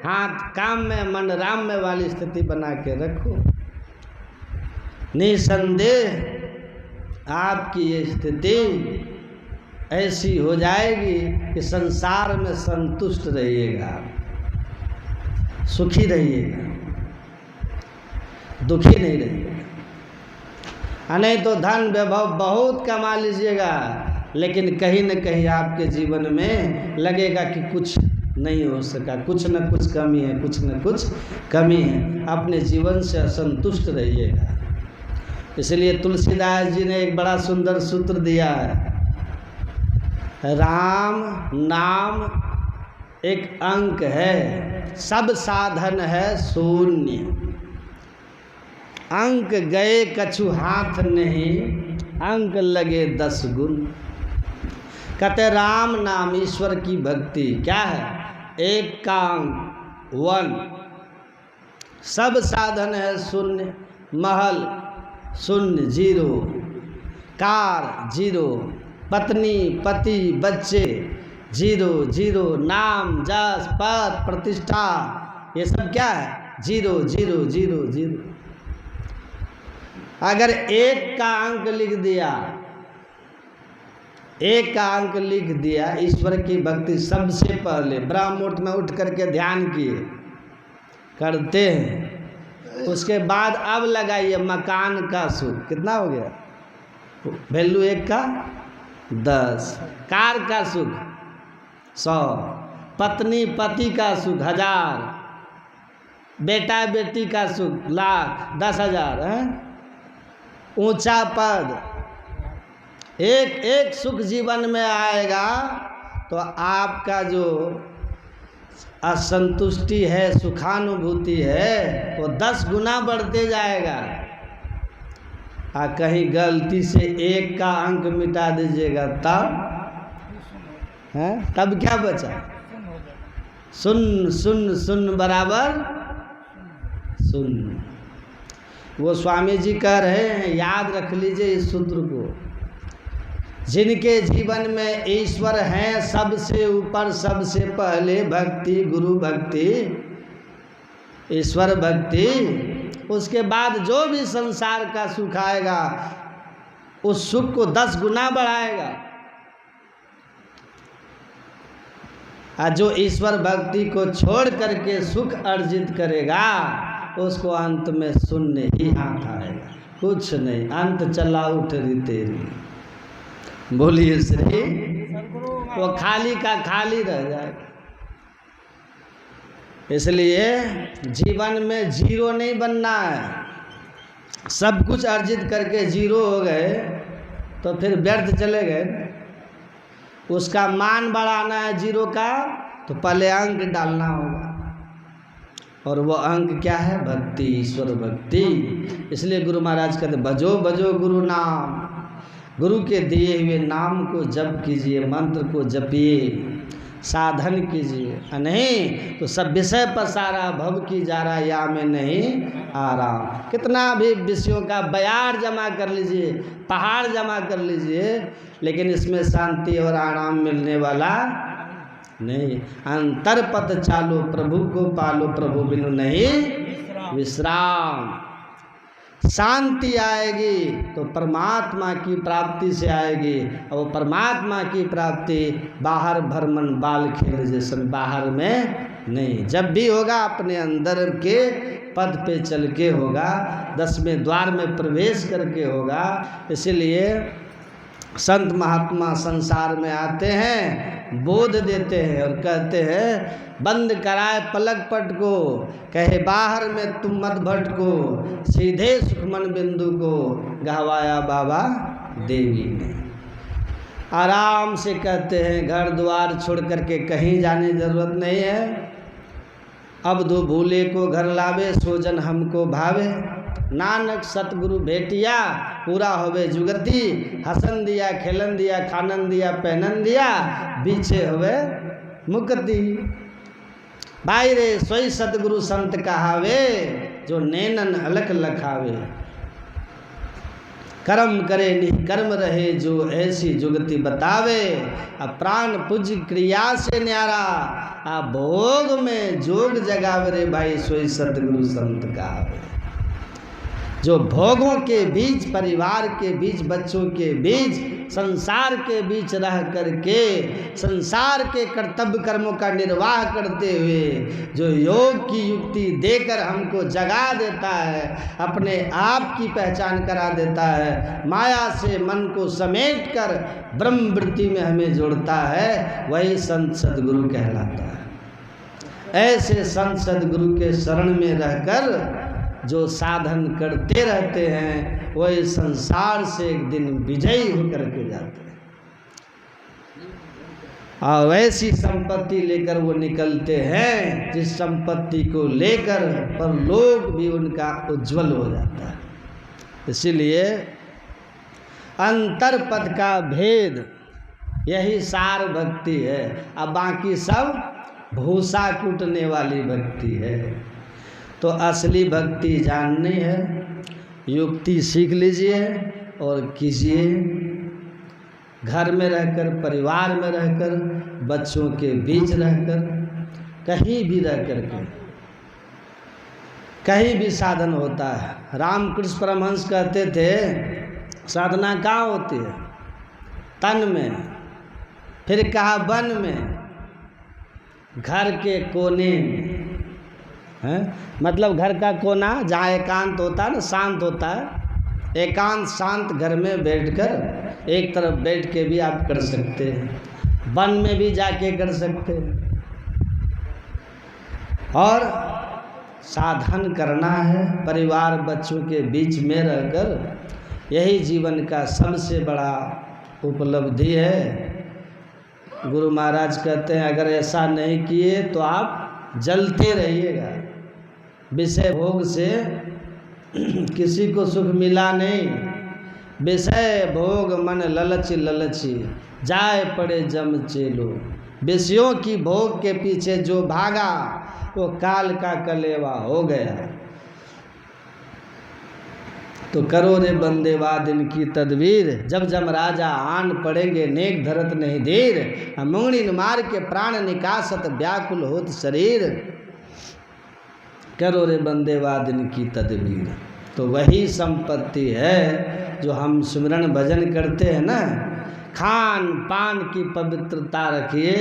A: हाथ काम में मन राम में वाली स्थिति बना के रखो। निसंदेह आपकी ये स्थिति ऐसी हो जाएगी कि संसार में संतुष्ट रहिएगा, सुखी रहिएगा, दुखी नहीं रहिएगा। नहीं तो धन वैभव बहुत कमा लीजिएगा, लेकिन कहीं न कहीं आपके जीवन में लगेगा कि कुछ नहीं हो सका, कुछ न कुछ कमी है, कुछ न कुछ कमी है। अपने जीवन से असंतुष्ट रहिएगा। इसलिए तुलसीदास जी ने एक बड़ा सुंदर सूत्र दिया है, राम नाम एक अंक है, सब साधन है शून्य। अंक गए कछु हाथ नहीं, अंक लगे 10 गुण। कहते राम नाम ईश्वर की भक्ति क्या है? एक का अंक 1, सब साधन है शून्य। महल शून्य 0, कार 0, पत्नी पति बच्चे 0 0, नाम जस पद प्रतिष्ठा ये सब क्या है? 0 0 0 0। अगर 1 का अंक लिख दिया, 1 का अंक लिख दिया, ईश्वर की भक्ति सबसे पहले ब्रह्म मुहूर्त में उठ करके ध्यान किए करते हैं। उसके बाद अब लगाइए मकान का सुख, कितना हो गया? वैल्यू 1 का 10, कार का सुख 100, पत्नी पति का सुख 1000, बेटा बेटी का सुख लाख 10,000 है, ऊंचा पद, एक सुख जीवन में आएगा तो आपका जो असंतुष्टि है, सुखानुभूति है, वो 10 गुना बढ़ते जाएगा। कहीं गलती से 1 का अंक मिटा दीजिएगा तब क्या बचा? शून्य बराबर शून्य। वो स्वामी जी कह रहे हैं, याद रख लीजिए इस सूत्र को, जिनके जीवन में ईश्वर हैं सबसे ऊपर, सबसे पहले भक्ति, गुरु भक्ति, ईश्वर भक्ति, उसके बाद जो भी संसार का सुख आएगा उस सुख को 10 गुना बढ़ाएगा। और जो ईश्वर भक्ति को छोड़ करके सुख अर्जित करेगा उसको अंत में शून्य ही हाथ आएगा, कुछ नहीं, अंत चला उठरी तेरी। बोलिए श्री, वो खाली का खाली रह जाएगा। इसलिए जीवन में 0 नहीं बनना है। सब कुछ अर्जित करके 0 हो गए तो फिर व्यर्थ चले गए। उसका मान बढ़ाना है 0 का, तो पहले अंक डालना होगा, और वो अंक क्या है? भक्ति, ईश्वर भक्ति। इसलिए गुरु महाराज कहते भजो भजो गुरु नाम, गुरु के दिए हुए नाम को जप कीजिए, मंत्र को जपिए। साधन कीजिए, नहीं तो सब विषय पसारा भव की जा रहा या में नहीं आराम। कितना भी विषयों का बयार जमा कर लीजिए, पहाड़ जमा कर लीजिए, लेकिन इसमें शांति और आराम मिलने वाला नहीं। अंतर पथ चालो प्रभु को पालो, प्रभु बिनु नहीं विश्राम। शांति आएगी तो परमात्मा की प्राप्ति से आएगी, और वो परमात्मा की प्राप्ति बाहर भरमन बाल खेल जैसे बाहर में नहीं, जब भी होगा अपने अंदर के पद पे चल के होगा, 10वें द्वार में प्रवेश करके होगा। इसीलिए संत महात्मा संसार में आते हैं, बोध देते हैं और कहते हैं बंद कराए पलक पट को, कहे बाहर में तुम मत भटको, सीधे सुखमन बिंदु को गहवाया बाबा देवी ने। आराम से कहते हैं, घर द्वार छोड़ करके कहीं जाने जरूरत नहीं है। अब दो भूले को घर लावे, सोजन हमको भावे, नानक सतगुरु भेटिया पूरा होवे जुगती, हसन दिया खेलन दिया खानन दिया पहनन दिया, बीचे होवे मुक्ति। भाई रे सोई सतगुरु संत कहावे, जो नैनन अलख लखावे, कर्म करे निष्कर्म रहे जो ऐसी जुगति बतावे, अब प्राण पूज क्रिया से न्यारा, आ भोग में जोग जगावे रे भाई सोई सतगुरु संत कहावे। जो भोगों के बीच, परिवार के बीच, बच्चों के बीच, संसार के बीच रह करके संसार के कर्तव्य कर्मों का निर्वाह करते हुए जो योग की युक्ति देकर हमको जगा देता है, अपने आप की पहचान करा देता है, माया से मन को समेट कर ब्रह्म वृत्ति में हमें जोड़ता है, वही संत सद्गुरु कहलाता है। ऐसे संत सद्गुरु के शरण में रहकर जो साधन करते रहते हैं, वही संसार से एक दिन विजयी होकर के जाते हैं, और वैसी संपत्ति लेकर वो निकलते हैं जिस संपत्ति को लेकर परलोक भी उनका उज्जवल हो जाता है। इसीलिए अंतर पद का भेद यही सार भक्ति है। अब बाकी सब भूसा कूटने वाली भक्ति है। तो असली भक्ति जाननी है, युक्ति सीख लीजिए और कीजिए। घर में रहकर, परिवार में रहकर, बच्चों के बीच रहकर, कहीं भी रह कर के कहीं भी साधन होता है। रामकृष्ण परमहंस कहते थे साधना कहाँ होती है? तन में, फिर कहा वन में, घर के कोने में है। मतलब घर का कोना जहाँ एकांत होता है ना, शांत होता है, एकांत शांत घर में बैठकर एक तरफ बैठ के भी आप कर सकते हैं, वन में भी जाके कर सकते हैं। और साधन करना है परिवार बच्चों के बीच में रहकर, यही जीवन का सबसे बड़ा उपलब्धि है। गुरु महाराज कहते हैं अगर ऐसा नहीं किए तो आप जलते रहिएगा। विषय भोग से किसी को सुख मिला नहीं। विषय भोग मन ललची ललची, जाए पड़े जम चेलो। विषयों की भोग के पीछे जो भागा वो काल का कलेवा हो गया। तो करो रे बंदे वाद इनकी तदबीर, जब जब राजा आन पड़ेंगे नेक धरत नहीं धीर। मुंगनी मार के प्राण निकासत व्याकुल होत शरीर, करो रे बंदे वाद इनकी तदबीर। तो वही संपत्ति है जो हम सुमिरन भजन करते हैं ना। खान पान की पवित्रता रखिए,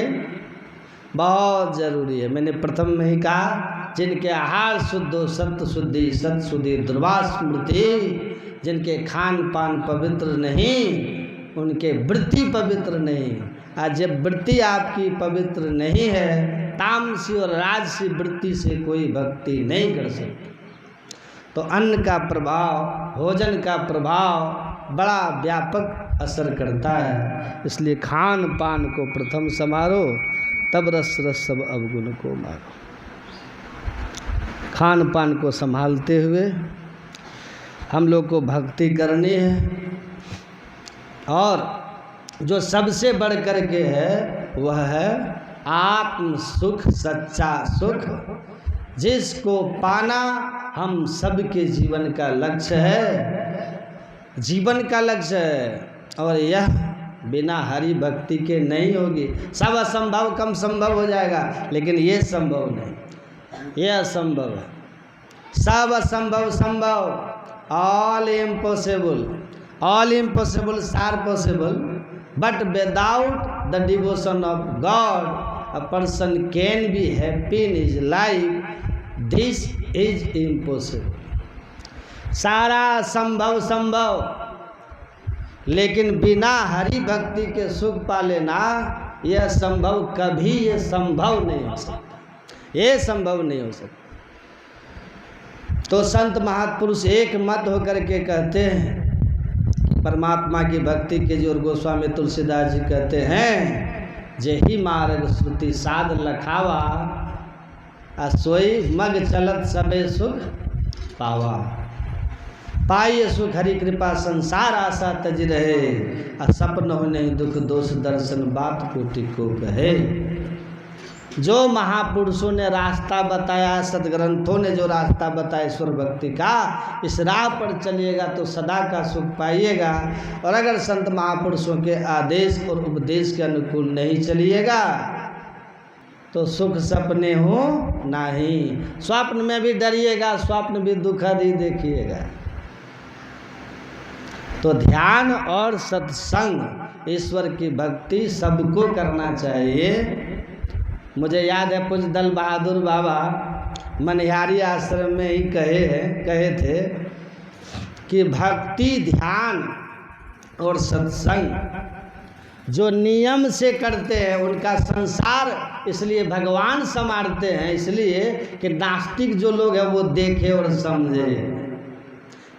A: बहुत ज़रूरी है। मैंने प्रथम में ही कहा जिनके आहार शुद्ध हो सत्य शुद्धि सत शुद्धि दुर्वा स्मृति, जिनके खान पान पवित्र नहीं उनके वृत्ति पवित्र नहीं। आज जब वृत्ति आपकी पवित्र नहीं है, तामसी और राजसी वृत्ति से कोई भक्ति नहीं कर सकती। तो अन्न का प्रभाव, भोजन का प्रभाव बड़ा व्यापक असर करता है। इसलिए खान पान को प्रथम संभालो, तब रस रस सब अवगुण को मारो। खान पान को संभालते हुए हम लोग को भक्ति करनी है। और जो सबसे बढ़ कर के है वह है आत्म सुख सच्चा सुख, जिसको पाना हम सबके जीवन का लक्ष्य है, जीवन का लक्ष्य है। और यह बिना हरि भक्ति के नहीं होगी। सब असंभव कम संभव हो जाएगा, लेकिन ये संभव नहीं, ये असंभव है। सब असंभव संभव, all impossible, all impossibles are possible, but without the devotion of God a person can be happy in his life, this is impossible. सारा संभव संभव, लेकिन बिना हरि भक्ति के सुख पा लेना यह संभव, कभी ये संभव नहीं हो सकता, ये संभव नहीं हो सकता। तो संत महापुरुष एक मत होकर के कहते हैं, परमात्मा की भक्ति कीजिए। और गोस्वामी तुलसीदास जी कहते हैं, जेहि मार्ग श्रुति साध लखावा, सोई मग चलत सबे सुख पावा। पाइए सुख हरि कृपा संसार आशा तज रहे, सपन हो नहीं दुख दोष दर्शन बात कोटि को कहे। जो महापुरुषों ने रास्ता बताया, सदग्रंथों ने जो रास्ता बताया ईश्वर भक्ति का, इस राह पर चलिएगा तो सदा का सुख पाइएगा। और अगर संत महापुरुषों के आदेश और उपदेश के अनुकूल नहीं चलिएगा तो सुख सपने हो नहीं। स्वप्न में भी डरिएगा, स्वप्न भी दुखद ही देखिएगा। तो ध्यान और सत्संग, ईश्वर की भक्ति सबको करना चाहिए। मुझे याद है पूज्य दल बहादुर बाबा मनिहारी आश्रम में ही कहे थे कि भक्ति, ध्यान और सत्संग जो नियम से करते हैं उनका संसार इसलिए भगवान संवारते हैं, इसलिए कि नास्तिक जो लोग हैं वो देखे और समझे।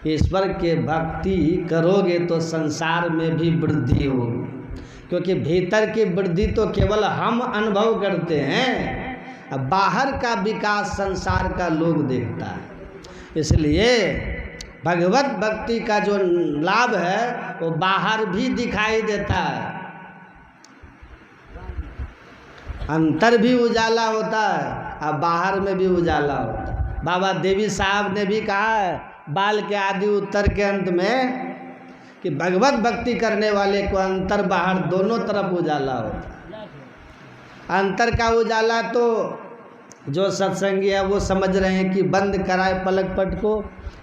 A: ईश्वर के भक्ति करोगे तो संसार में भी वृद्धि होगी, क्योंकि भीतर की वृद्धि तो केवल हम अनुभव करते हैं, अब बाहर का विकास संसार का लोग देखता है। इसलिए भगवत भक्ति का जो लाभ है वो बाहर भी दिखाई देता है, अंतर भी उजाला होता है और बाहर में भी उजाला होता है। बाबा देवी साहब ने भी कहा है बाल के आदि उत्तर के अंत में कि भगवत भक्ति करने वाले को अंतर बाहर दोनों तरफ उजाला होता है। अंतर का उजाला तो जो सत्संगी है वो समझ रहे हैं कि बंद कराए पलक पट को,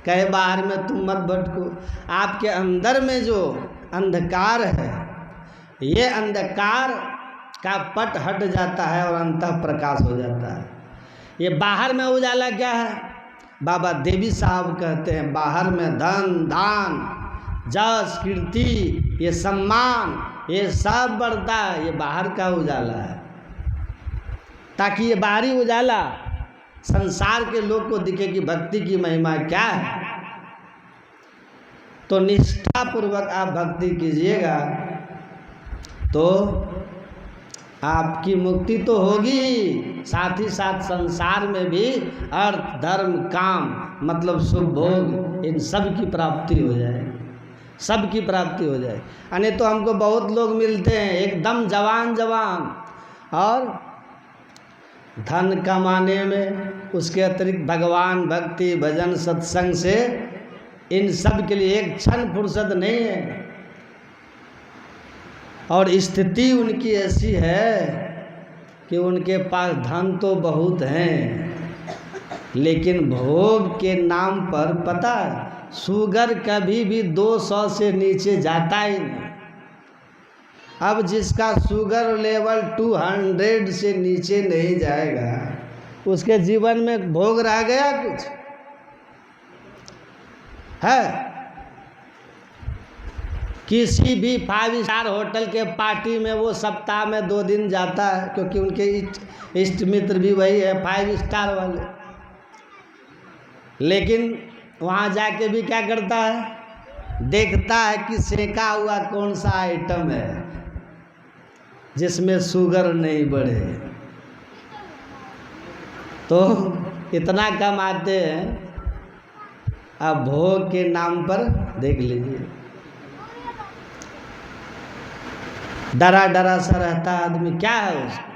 A: कहे बाहर में तुम मत भटको। आपके अंदर में जो अंधकार है, ये अंधकार का पट हट जाता है और अंतः प्रकाश हो जाता है। ये बाहर में उजाला क्या है? बाबा देवी साहब कहते हैं बाहर में धन दान जस कीर्ति ये सम्मान ये सब बढ़ता है, ये बाहर का उजाला है, ताकि ये बाहरी उजाला संसार के लोग को दिखे कि भक्ति की महिमा क्या है। तो निष्ठापूर्वक आप भक्ति कीजिएगा तो आपकी मुक्ति तो होगी, साथ ही साथ संसार में भी अर्थ धर्म काम मतलब सुख भोग इन सब की प्राप्ति हो जाए, सब की प्राप्ति हो जाए। यानी तो हमको बहुत लोग मिलते हैं एकदम जवान और धन कमाने में, उसके अतिरिक्त भगवान भक्ति भजन सत्संग से इन सब के लिए एक क्षण फुर्सत नहीं है। और स्थिति उनकी ऐसी है कि उनके पास धन तो बहुत हैं, लेकिन भोग के नाम पर पता है शुगर कभी भी 200 से नीचे जाता ही नहीं। अब जिसका शुगर लेवल 200 से नीचे नहीं जाएगा उसके जीवन में भोग रह गया कुछ है? किसी भी 5 स्टार होटल के पार्टी में वो सप्ताह में 2 दिन जाता है, क्योंकि उनके इष्ट मित्र भी वही है 5 स्टार वाले। लेकिन वहाँ जाके भी क्या करता है, देखता है कि सेका हुआ कौन सा आइटम है जिसमें शुगर नहीं बढ़े। तो इतना कमाते हैं, अब भोग के नाम पर देख लीजिए, डरा डरा सा रहता आदमी, क्या है उसको?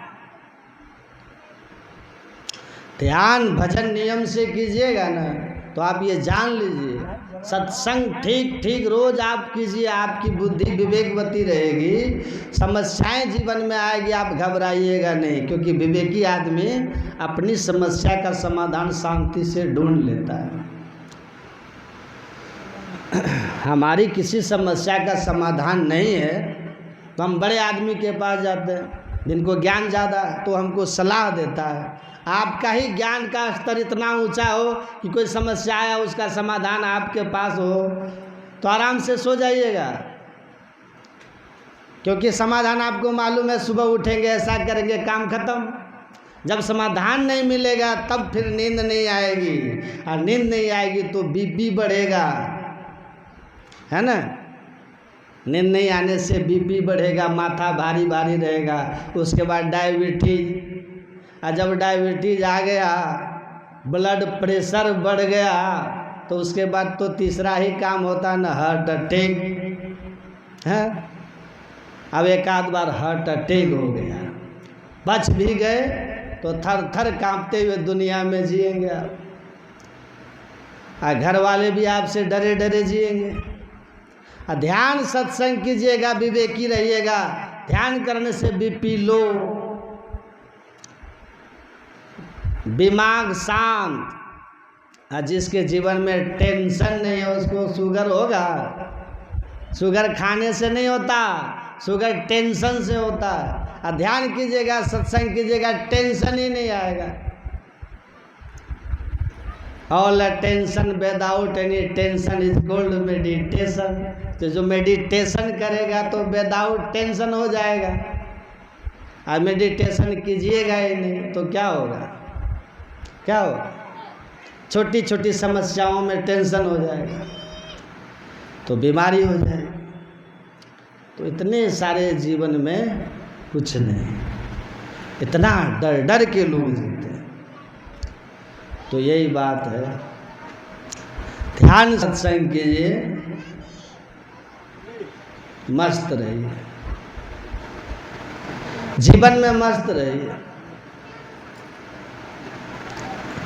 A: ध्यान भजन नियम से कीजिएगा ना तो आप ये जान लीजिए, सत्संग ठीक ठीक रोज आप कीजिए, आपकी बुद्धि विवेकवती रहेगी, समस्याएं जीवन में आएगी, आप घबराइएगा नहीं, क्योंकि विवेकी आदमी अपनी समस्या का समाधान शांति से ढूंढ लेता है। हमारी किसी समस्या का समाधान नहीं है तो हम बड़े आदमी के पास जाते हैं, जिनको ज्ञान ज़्यादा है, तो हमको सलाह देता है। आपका ही ज्ञान का स्तर इतना ऊंचा हो कि कोई समस्या आया उसका समाधान आपके पास हो तो आराम से सो जाइएगा, क्योंकि समाधान आपको मालूम है, सुबह उठेंगे ऐसा करेंगे काम खत्म। जब समाधान नहीं मिलेगा तब फिर नींद नहीं आएगी, और नींद नहीं आएगी तो बीपी बढ़ेगा, है ना। नींद नहीं आने से बीपी बढ़ेगा, माथा भारी भारी रहेगा, उसके बाद डायबिटीज, और जब डायबिटीज आ गया, ब्लड प्रेशर बढ़ गया, तो उसके बाद तो तीसरा ही काम होता ना, हार्ट अटैक है। अब एक आध बार हार्ट अटैक हो गया, बच भी गए तो थर थर कांपते हुए दुनिया में जिएंगे आप, और घर वाले भी आपसे डरे डरे जिएंगे। ध्यान सत्संग कीजिएगा, विवेकी रहिएगा, ध्यान करने से बीपी लो, दिमाग शांत। जिसके जीवन में टेंशन नहीं है उसको शुगर होगा? शुगर खाने से नहीं होता, शुगर टेंशन से होता है। ध्यान कीजिएगा, सत्संग कीजिएगा, टेंशन ही नहीं आएगा। All tension without any tension is called meditation. तो जो मेडिटेशन करेगा तो विदाउट टेंशन हो जाएगा, और मेडिटेशन कीजिएगा ही नहीं तो क्या होगा? क्या होगा? छोटी छोटी समस्याओं में टेंशन हो जाएगा तो बीमारी हो जाएगी। तो इतने सारे जीवन में कुछ नहीं, इतना डर डर के लोग जीते हैं। तो यही बात है, ध्यान सत्संग कीजिए, मस्त रहिए, जीवन में मस्त रहिए।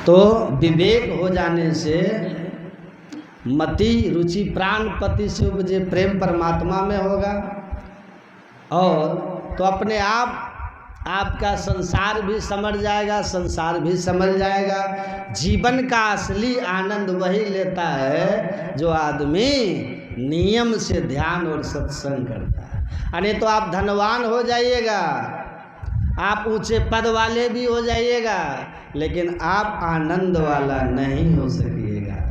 A: तो विवेक हो जाने से मति रुचि प्राण पति से उपजे प्रेम परमात्मा में होगा, और तो अपने आप आपका संसार भी समझ जाएगा, संसार भी समझ जाएगा। जीवन का असली आनंद वही लेता है जो आदमी नियम से ध्यान और सत्संग करता है। अरे तो आप धनवान हो जाइएगा, आप ऊंचे पद वाले भी हो जाइएगा, लेकिन आप आनंद वाला नहीं हो सकिएगा।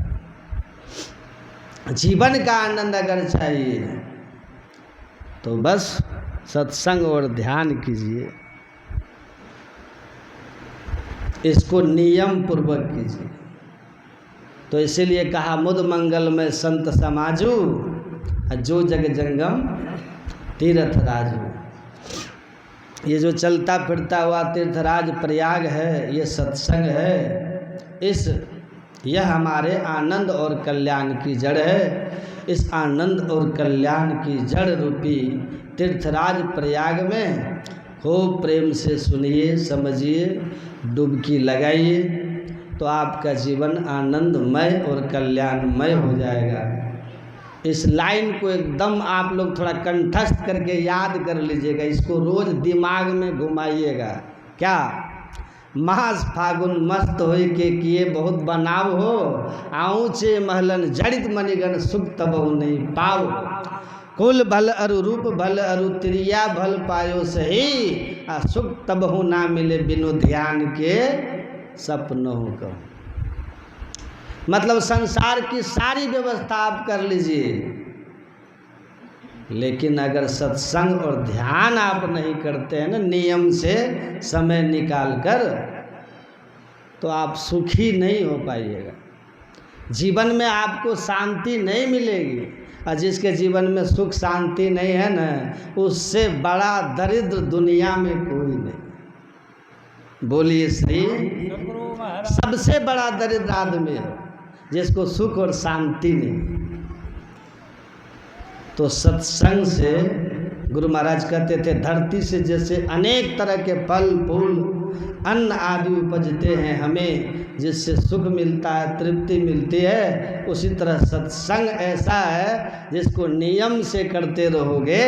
A: जीवन का आनंद अगर चाहिए तो बस सत्संग और ध्यान कीजिए, इसको नियम पूर्वक कीजिए। तो इसीलिए कहा मुद मंगल में संत समाजू, जो जग जंगम तीर्थ राजू। ये जो चलता फिरता हुआ तीर्थराज प्रयाग है, ये सत्संग है, यह हमारे आनंद और कल्याण की जड़ है। इस आनंद और कल्याण की जड़ रूपी तीर्थराज प्रयाग में खूब प्रेम से सुनिए, समझिए, डुबकी लगाइए, तो आपका जीवन आनंदमय और कल्याणमय हो जाएगा। इस लाइन को एकदम आप लोग थोड़ा कंठस्थ करके याद कर लीजिएगा, इसको रोज दिमाग में घुमाइएगा। क्या? मास फागुन मस्त होय के किए बहुत बनाव हो, आऊँचे महलन जड़ित मणिगण सुख तबहु नहीं पाओ। कुल भल अरु रूप भल अरु त्रिया भल पायो सही, आ सुख तबहु ना मिले बिनु ध्यान के सपनों को। मतलब संसार की सारी व्यवस्था आप कर लीजिए, लेकिन अगर सत्संग और ध्यान आप नहीं करते हैं ना नियम से समय निकाल कर, तो आप सुखी नहीं हो पाइएगा। जीवन में आपको शांति नहीं मिलेगी, और जिसके जीवन में सुख शांति नहीं है ना, उससे बड़ा दरिद्र दुनिया में कोई नहीं। बोलिए श्री। सबसे बड़ा दरिद्र आदमी है जिसको सुख और शांति नहीं। तो सत्संग से गुरु महाराज कहते थे, धरती से जैसे अनेक तरह के फल फूल अन्न आदि उपजते हैं हमें, जिससे सुख मिलता है, तृप्ति मिलती है, उसी तरह सत्संग ऐसा है जिसको नियम से करते रहोगे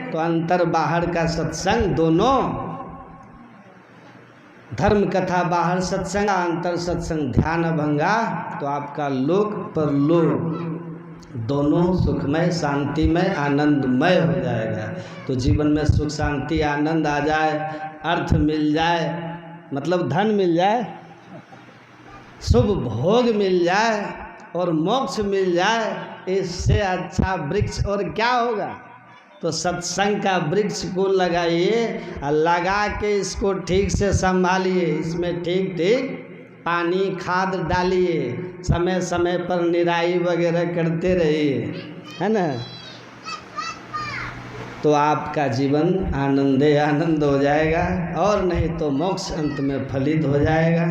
A: तो अंतर बाहर का सत्संग दोनों, धर्म कथा बाहर सत्संग, अंतर सत्संग ध्यान अभंगा, तो आपका लोक परलोक दोनों सुखमय, शांतिमय, आनंदमय हो जाएगा। तो जीवन में सुख शांति आनंद आ जाए, अर्थ मिल जाए, मतलब धन मिल जाए, शुभ भोग मिल जाए और मोक्ष मिल जाए, इससे अच्छा वृक्ष और क्या होगा। तो सत्संग का वृक्ष को लगाइए और लगा के इसको ठीक से संभालिए, इसमें ठीक ठीक पानी खाद डालिए, समय समय पर निराई वगैरह करते रहिए, है ना। तो आपका जीवन आनंदे आनंद हो जाएगा, और नहीं तो मोक्ष अंत में फलित हो जाएगा।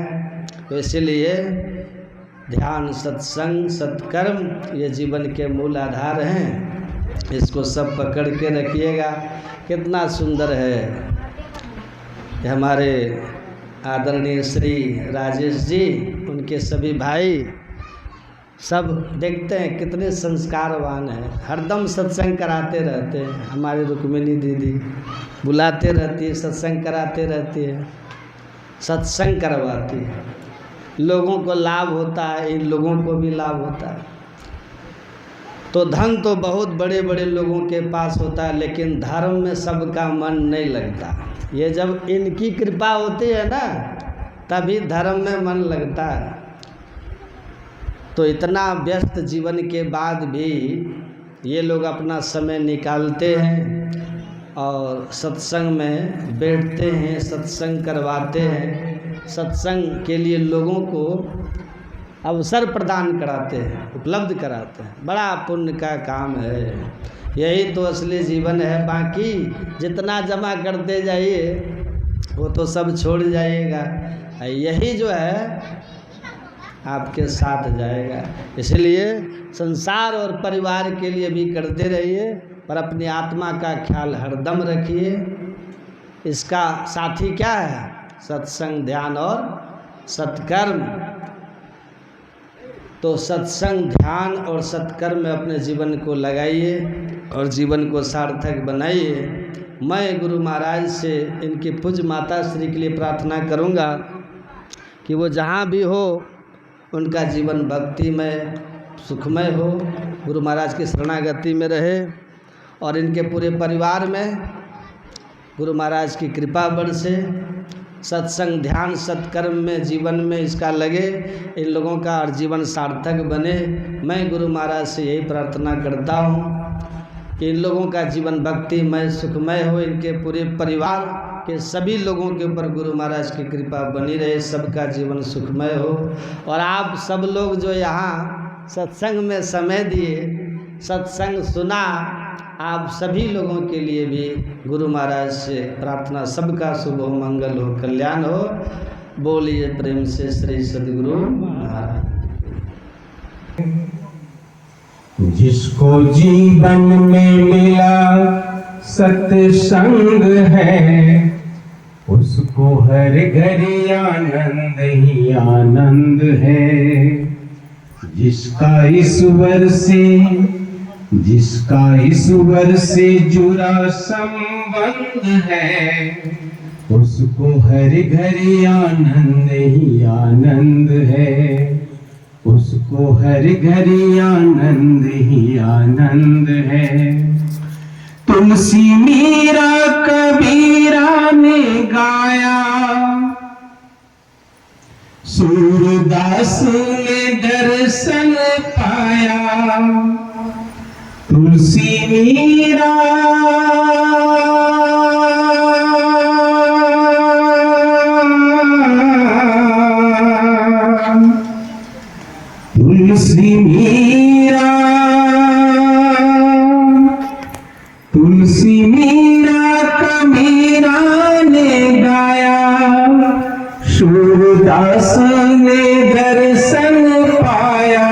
A: तो इसलिए ध्यान, सत्संग, सत्कर्म ये जीवन के मूल आधार हैं। इसको सब पकड़ के रखिएगा। कितना सुंदर है कि हमारे आदरणीय श्री राजेश जी, उनके सभी भाई सब देखते हैं कितने संस्कारवान हैं, हरदम सत्संग कराते रहते हैं। हमारी रुक्मिणी दीदी बुलाते रहती है, सत्संग कराते रहती है, सत्संग करवाती है, लोगों को लाभ होता है, इन लोगों को भी लाभ होता है। तो धन तो बहुत बड़े बड़े लोगों के पास होता है, लेकिन धर्म में सबका मन नहीं लगता। ये जब इनकी कृपा होती है ना, तभी धर्म में मन लगता है। तो इतना व्यस्त जीवन के बाद भी ये लोग अपना समय निकालते हैं और सत्संग में बैठते हैं, सत्संग करवाते हैं, सत्संग के लिए लोगों को अवसर प्रदान कराते हैं, उपलब्ध कराते हैं। बड़ा पुण्य का काम है, यही तो असली जीवन है। बाकी जितना जमा करते जाइए वो तो सब छोड़ जाइएगा, यही जो है आपके साथ जाएगा। इसलिए संसार और परिवार के लिए भी करते रहिए, पर अपनी आत्मा का ख्याल हरदम रखिए। इसका साथी क्या है? सत्संग, ध्यान और सत्कर्म। तो सत्संग, ध्यान और सत्कर्म में अपने जीवन को लगाइए और जीवन को सार्थक बनाइए। मैं गुरु महाराज से, इनकी पूज्य माता श्री के लिए प्रार्थना करूंगा कि वो जहाँ भी हो उनका जीवन भक्तिमय, सुखमय हो, गुरु महाराज की शरणागति में रहे और इनके पूरे परिवार में गुरु महाराज की कृपा बरसे। सत्संग, ध्यान, सत्कर्म में जीवन में इसका लगे, इन लोगों का और जीवन सार्थक बने। मैं गुरु महाराज से यही प्रार्थना करता हूँ कि इन लोगों का जीवन भक्तिमय, सुखमय हो, इनके पूरे परिवार के सभी लोगों के ऊपर गुरु महाराज की कृपा बनी रहे, सबका जीवन सुखमय हो। और आप सब लोग जो यहाँ सत्संग में समय दिए, सत्संग सुना, आप सभी लोगों के लिए भी गुरु महाराज से प्रार्थना, सबका शुभ हो, मंगल हो, कल्याण हो। बोलिए प्रेम से श्री सद्गुरु महाराज।
B: जिसको जीवन में मिला सत्संग है, उसको हर घड़ी आनंद ही आनंद है। जिसका ईश्वर से जुड़ा संबंध है, उसको हर घड़ी आनंद ही आनंद है। उसको हर घड़ी आनंद ही आनंद है। तुलसी मीरा कबीरा ने गाया, सूरदास ने दर्शन पाया। तुलसी मीरा तुलसी मीरा तुलसी मीरा कबीरा ने गाया, सूरदास ने दर्शन पाया।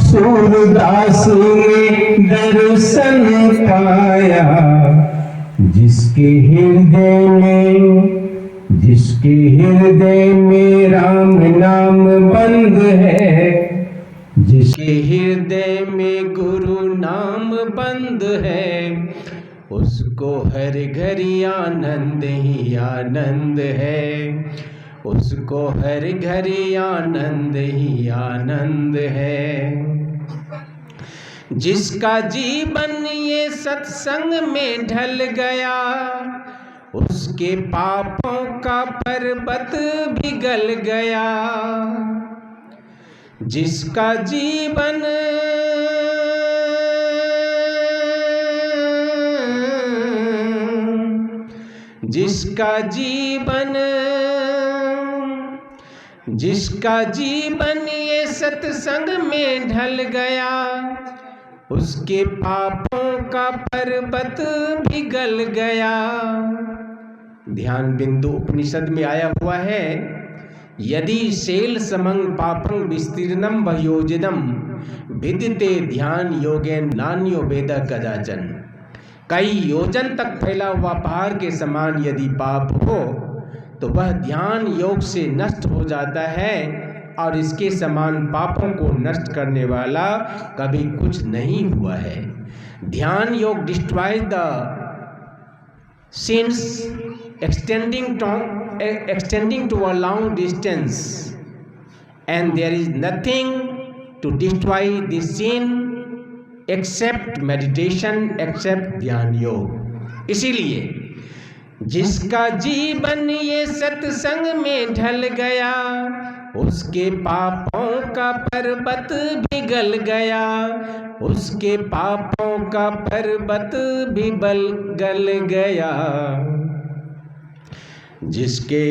B: सूरदास ने दर्शन पाया। जिसके हृदय में जिसके हृदय में राम नाम बंद है, जिसके हृदय में गुरु नाम बंद है, उसको हर घड़ी आनंद ही आनंद है, उसको हर घड़ी आनंद ही आनंद है। जिसका जीवन ये सत्संग में ढल गया, उसके पापों का पर्वत पिघल गया। जिसका जीवन ये सत्संग में ढल गया, उसके पापों का पर्वत पिघल गया। ध्यान बिंदु उपनिषद में आया हुआ है, यदि शैल समं पापं विस्तीर्णं वयोजनम विदिते ध्यान योगेन नान्यो वेद कदाचन। कई योजन तक फैला हुआ पहाड़ के समान यदि पाप हो तो वह ध्यान योग से नष्ट हो जाता है, और इसके समान पापों को नष्ट करने वाला कभी कुछ नहीं हुआ है। ध्यान योग destroy the sins extending to a long distance, and there is nothing to destroy the sin except meditation, except ध्यान योग। इसीलिए जिसका जीवन ये सत्संग में ढल गया, उसके पापों का पर्वत पिघल गया, उसके पापों का पर्वत पिघल गया। जिसके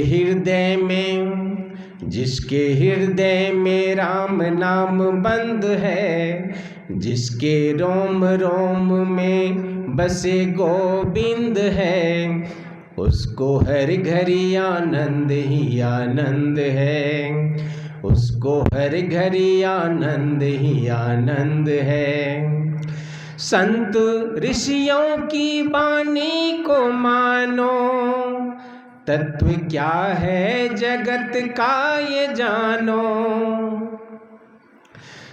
B: हृदय में राम नाम बंद है, जिसके रोम रोम में बसे गोविंद है, उसको हर घड़ी आनंद ही आनंद है, उसको हर घड़ी आनंद ही आनंद है। संत ऋषियों की वाणी को मानो, तत्व क्या है जगत का ये जानो।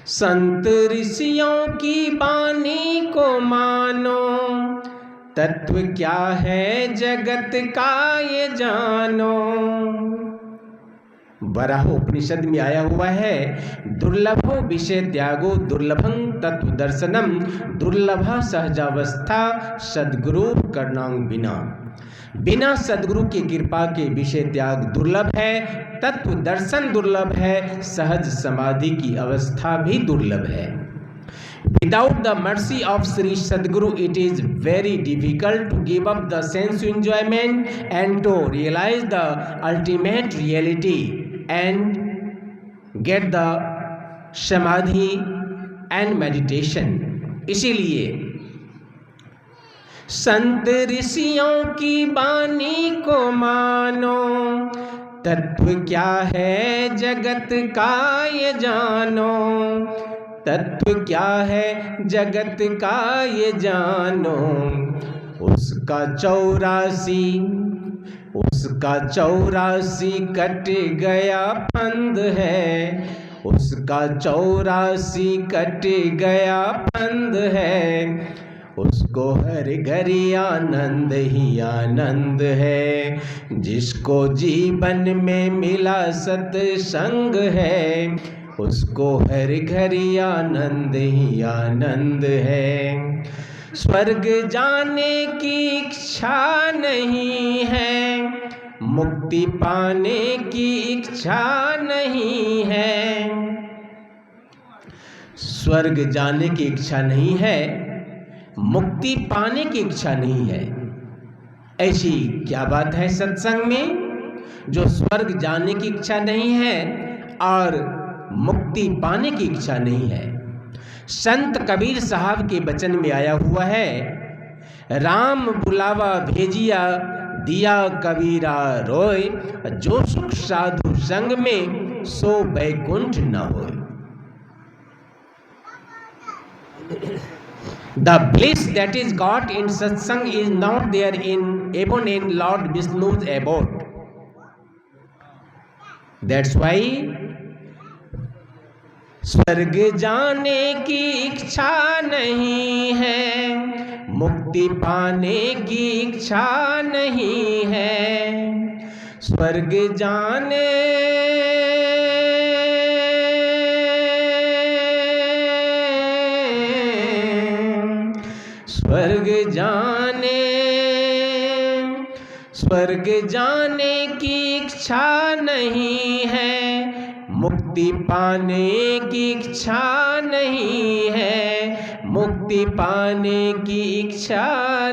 B: संत ऋषियों की वाणी को मानो, तत्व क्या है जगत का ये जानो। वराह उपनिषद में आया हुआ है, दुर्लभो विषय त्यागो दुर्लभं तत्व दर्शनम, दुर्लभा सहजावस्था सद्गुरु करणांग बिना। बिना सद्गुरु की कृपा के विषय त्याग दुर्लभ है, तत्व दर्शन दुर्लभ है, सहज समाधि की अवस्था भी दुर्लभ है। Without the mercy of Sri Sadguru, it is very difficult to give up the sense enjoyment and to realize the ultimate reality and get the samadhi and meditation। इसीलिए संत ऋषियों की वाणी को मानो, तत्व क्या है जगत का ये जानो। तत्व क्या है जगत का ये जानो। उसका 84 कट गया फंद है, उसका 84 कट गया फंद है, उसको हर घड़ी आनंद ही आनंद है। जिसको जीवन में मिला सत्संग है, उसको हर घड़ी आनंद ही आनंद है। स्वर्ग जाने की इच्छा नहीं है, मुक्ति पाने की इच्छा नहीं है। स्वर्ग जाने की इच्छा नहीं है, मुक्ति पाने की इच्छा नहीं है। ऐसी क्या बात है सत्संग में जो स्वर्ग जाने की इच्छा नहीं है और मुक्ति पाने की इच्छा नहीं है। संत कबीर साहब के वचन में आया हुआ है, राम बुलावा भेजिया दिया कबीरा रोय, जो सुख साधु संग में सो बैकुंठ न होय। The bliss that is got in satsang is not there in even in Lord Vishnu's abode. That's why स्वर्ग जाने की इच्छा नहीं है, मुक्ति पाने की इच्छा नहीं है। स्वर्ग जाने स्वर्ग जाने की इच्छा नहीं है, मुक्ति पाने की इच्छा नहीं है, मुक्ति पाने की इच्छा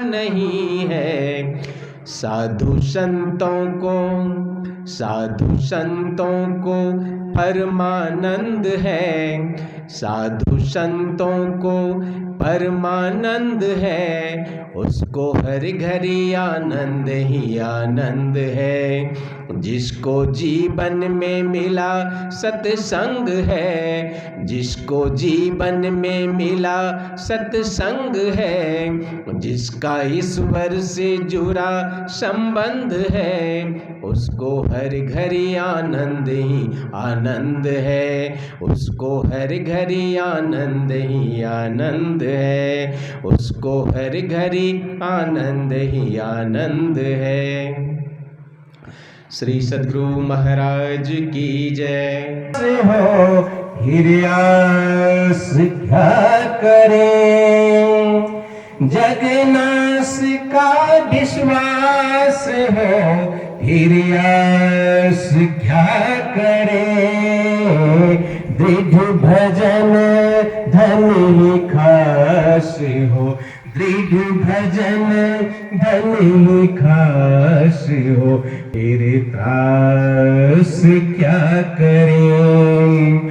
B: नहीं है। साधु संतों को परमानंद है, साधु संतों को परमानंद है, उसको हर घड़ी आनंद ही आनंद है। जिसको जीवन में मिला सत्संग है, जिसको जीवन में मिला सत्संग है, जिसका ईश्वर से जुड़ा संबंध है, उसको हर घड़ी आनंद ही आनंद है, उसको हर घड़ी आनंद ही आनंद है, उसको हर घड़ी आनंद ही आनंद है। श्री सद्गुरु महाराज की जय।
C: हो हिरियास क्या करे, जगनाश का विश्वास हो, हिरियास क्या करे। दृढ़ भजन धन ही खास हो, दृढ़ भजन धन ही खास हो, तेरे त्रास क्या करें।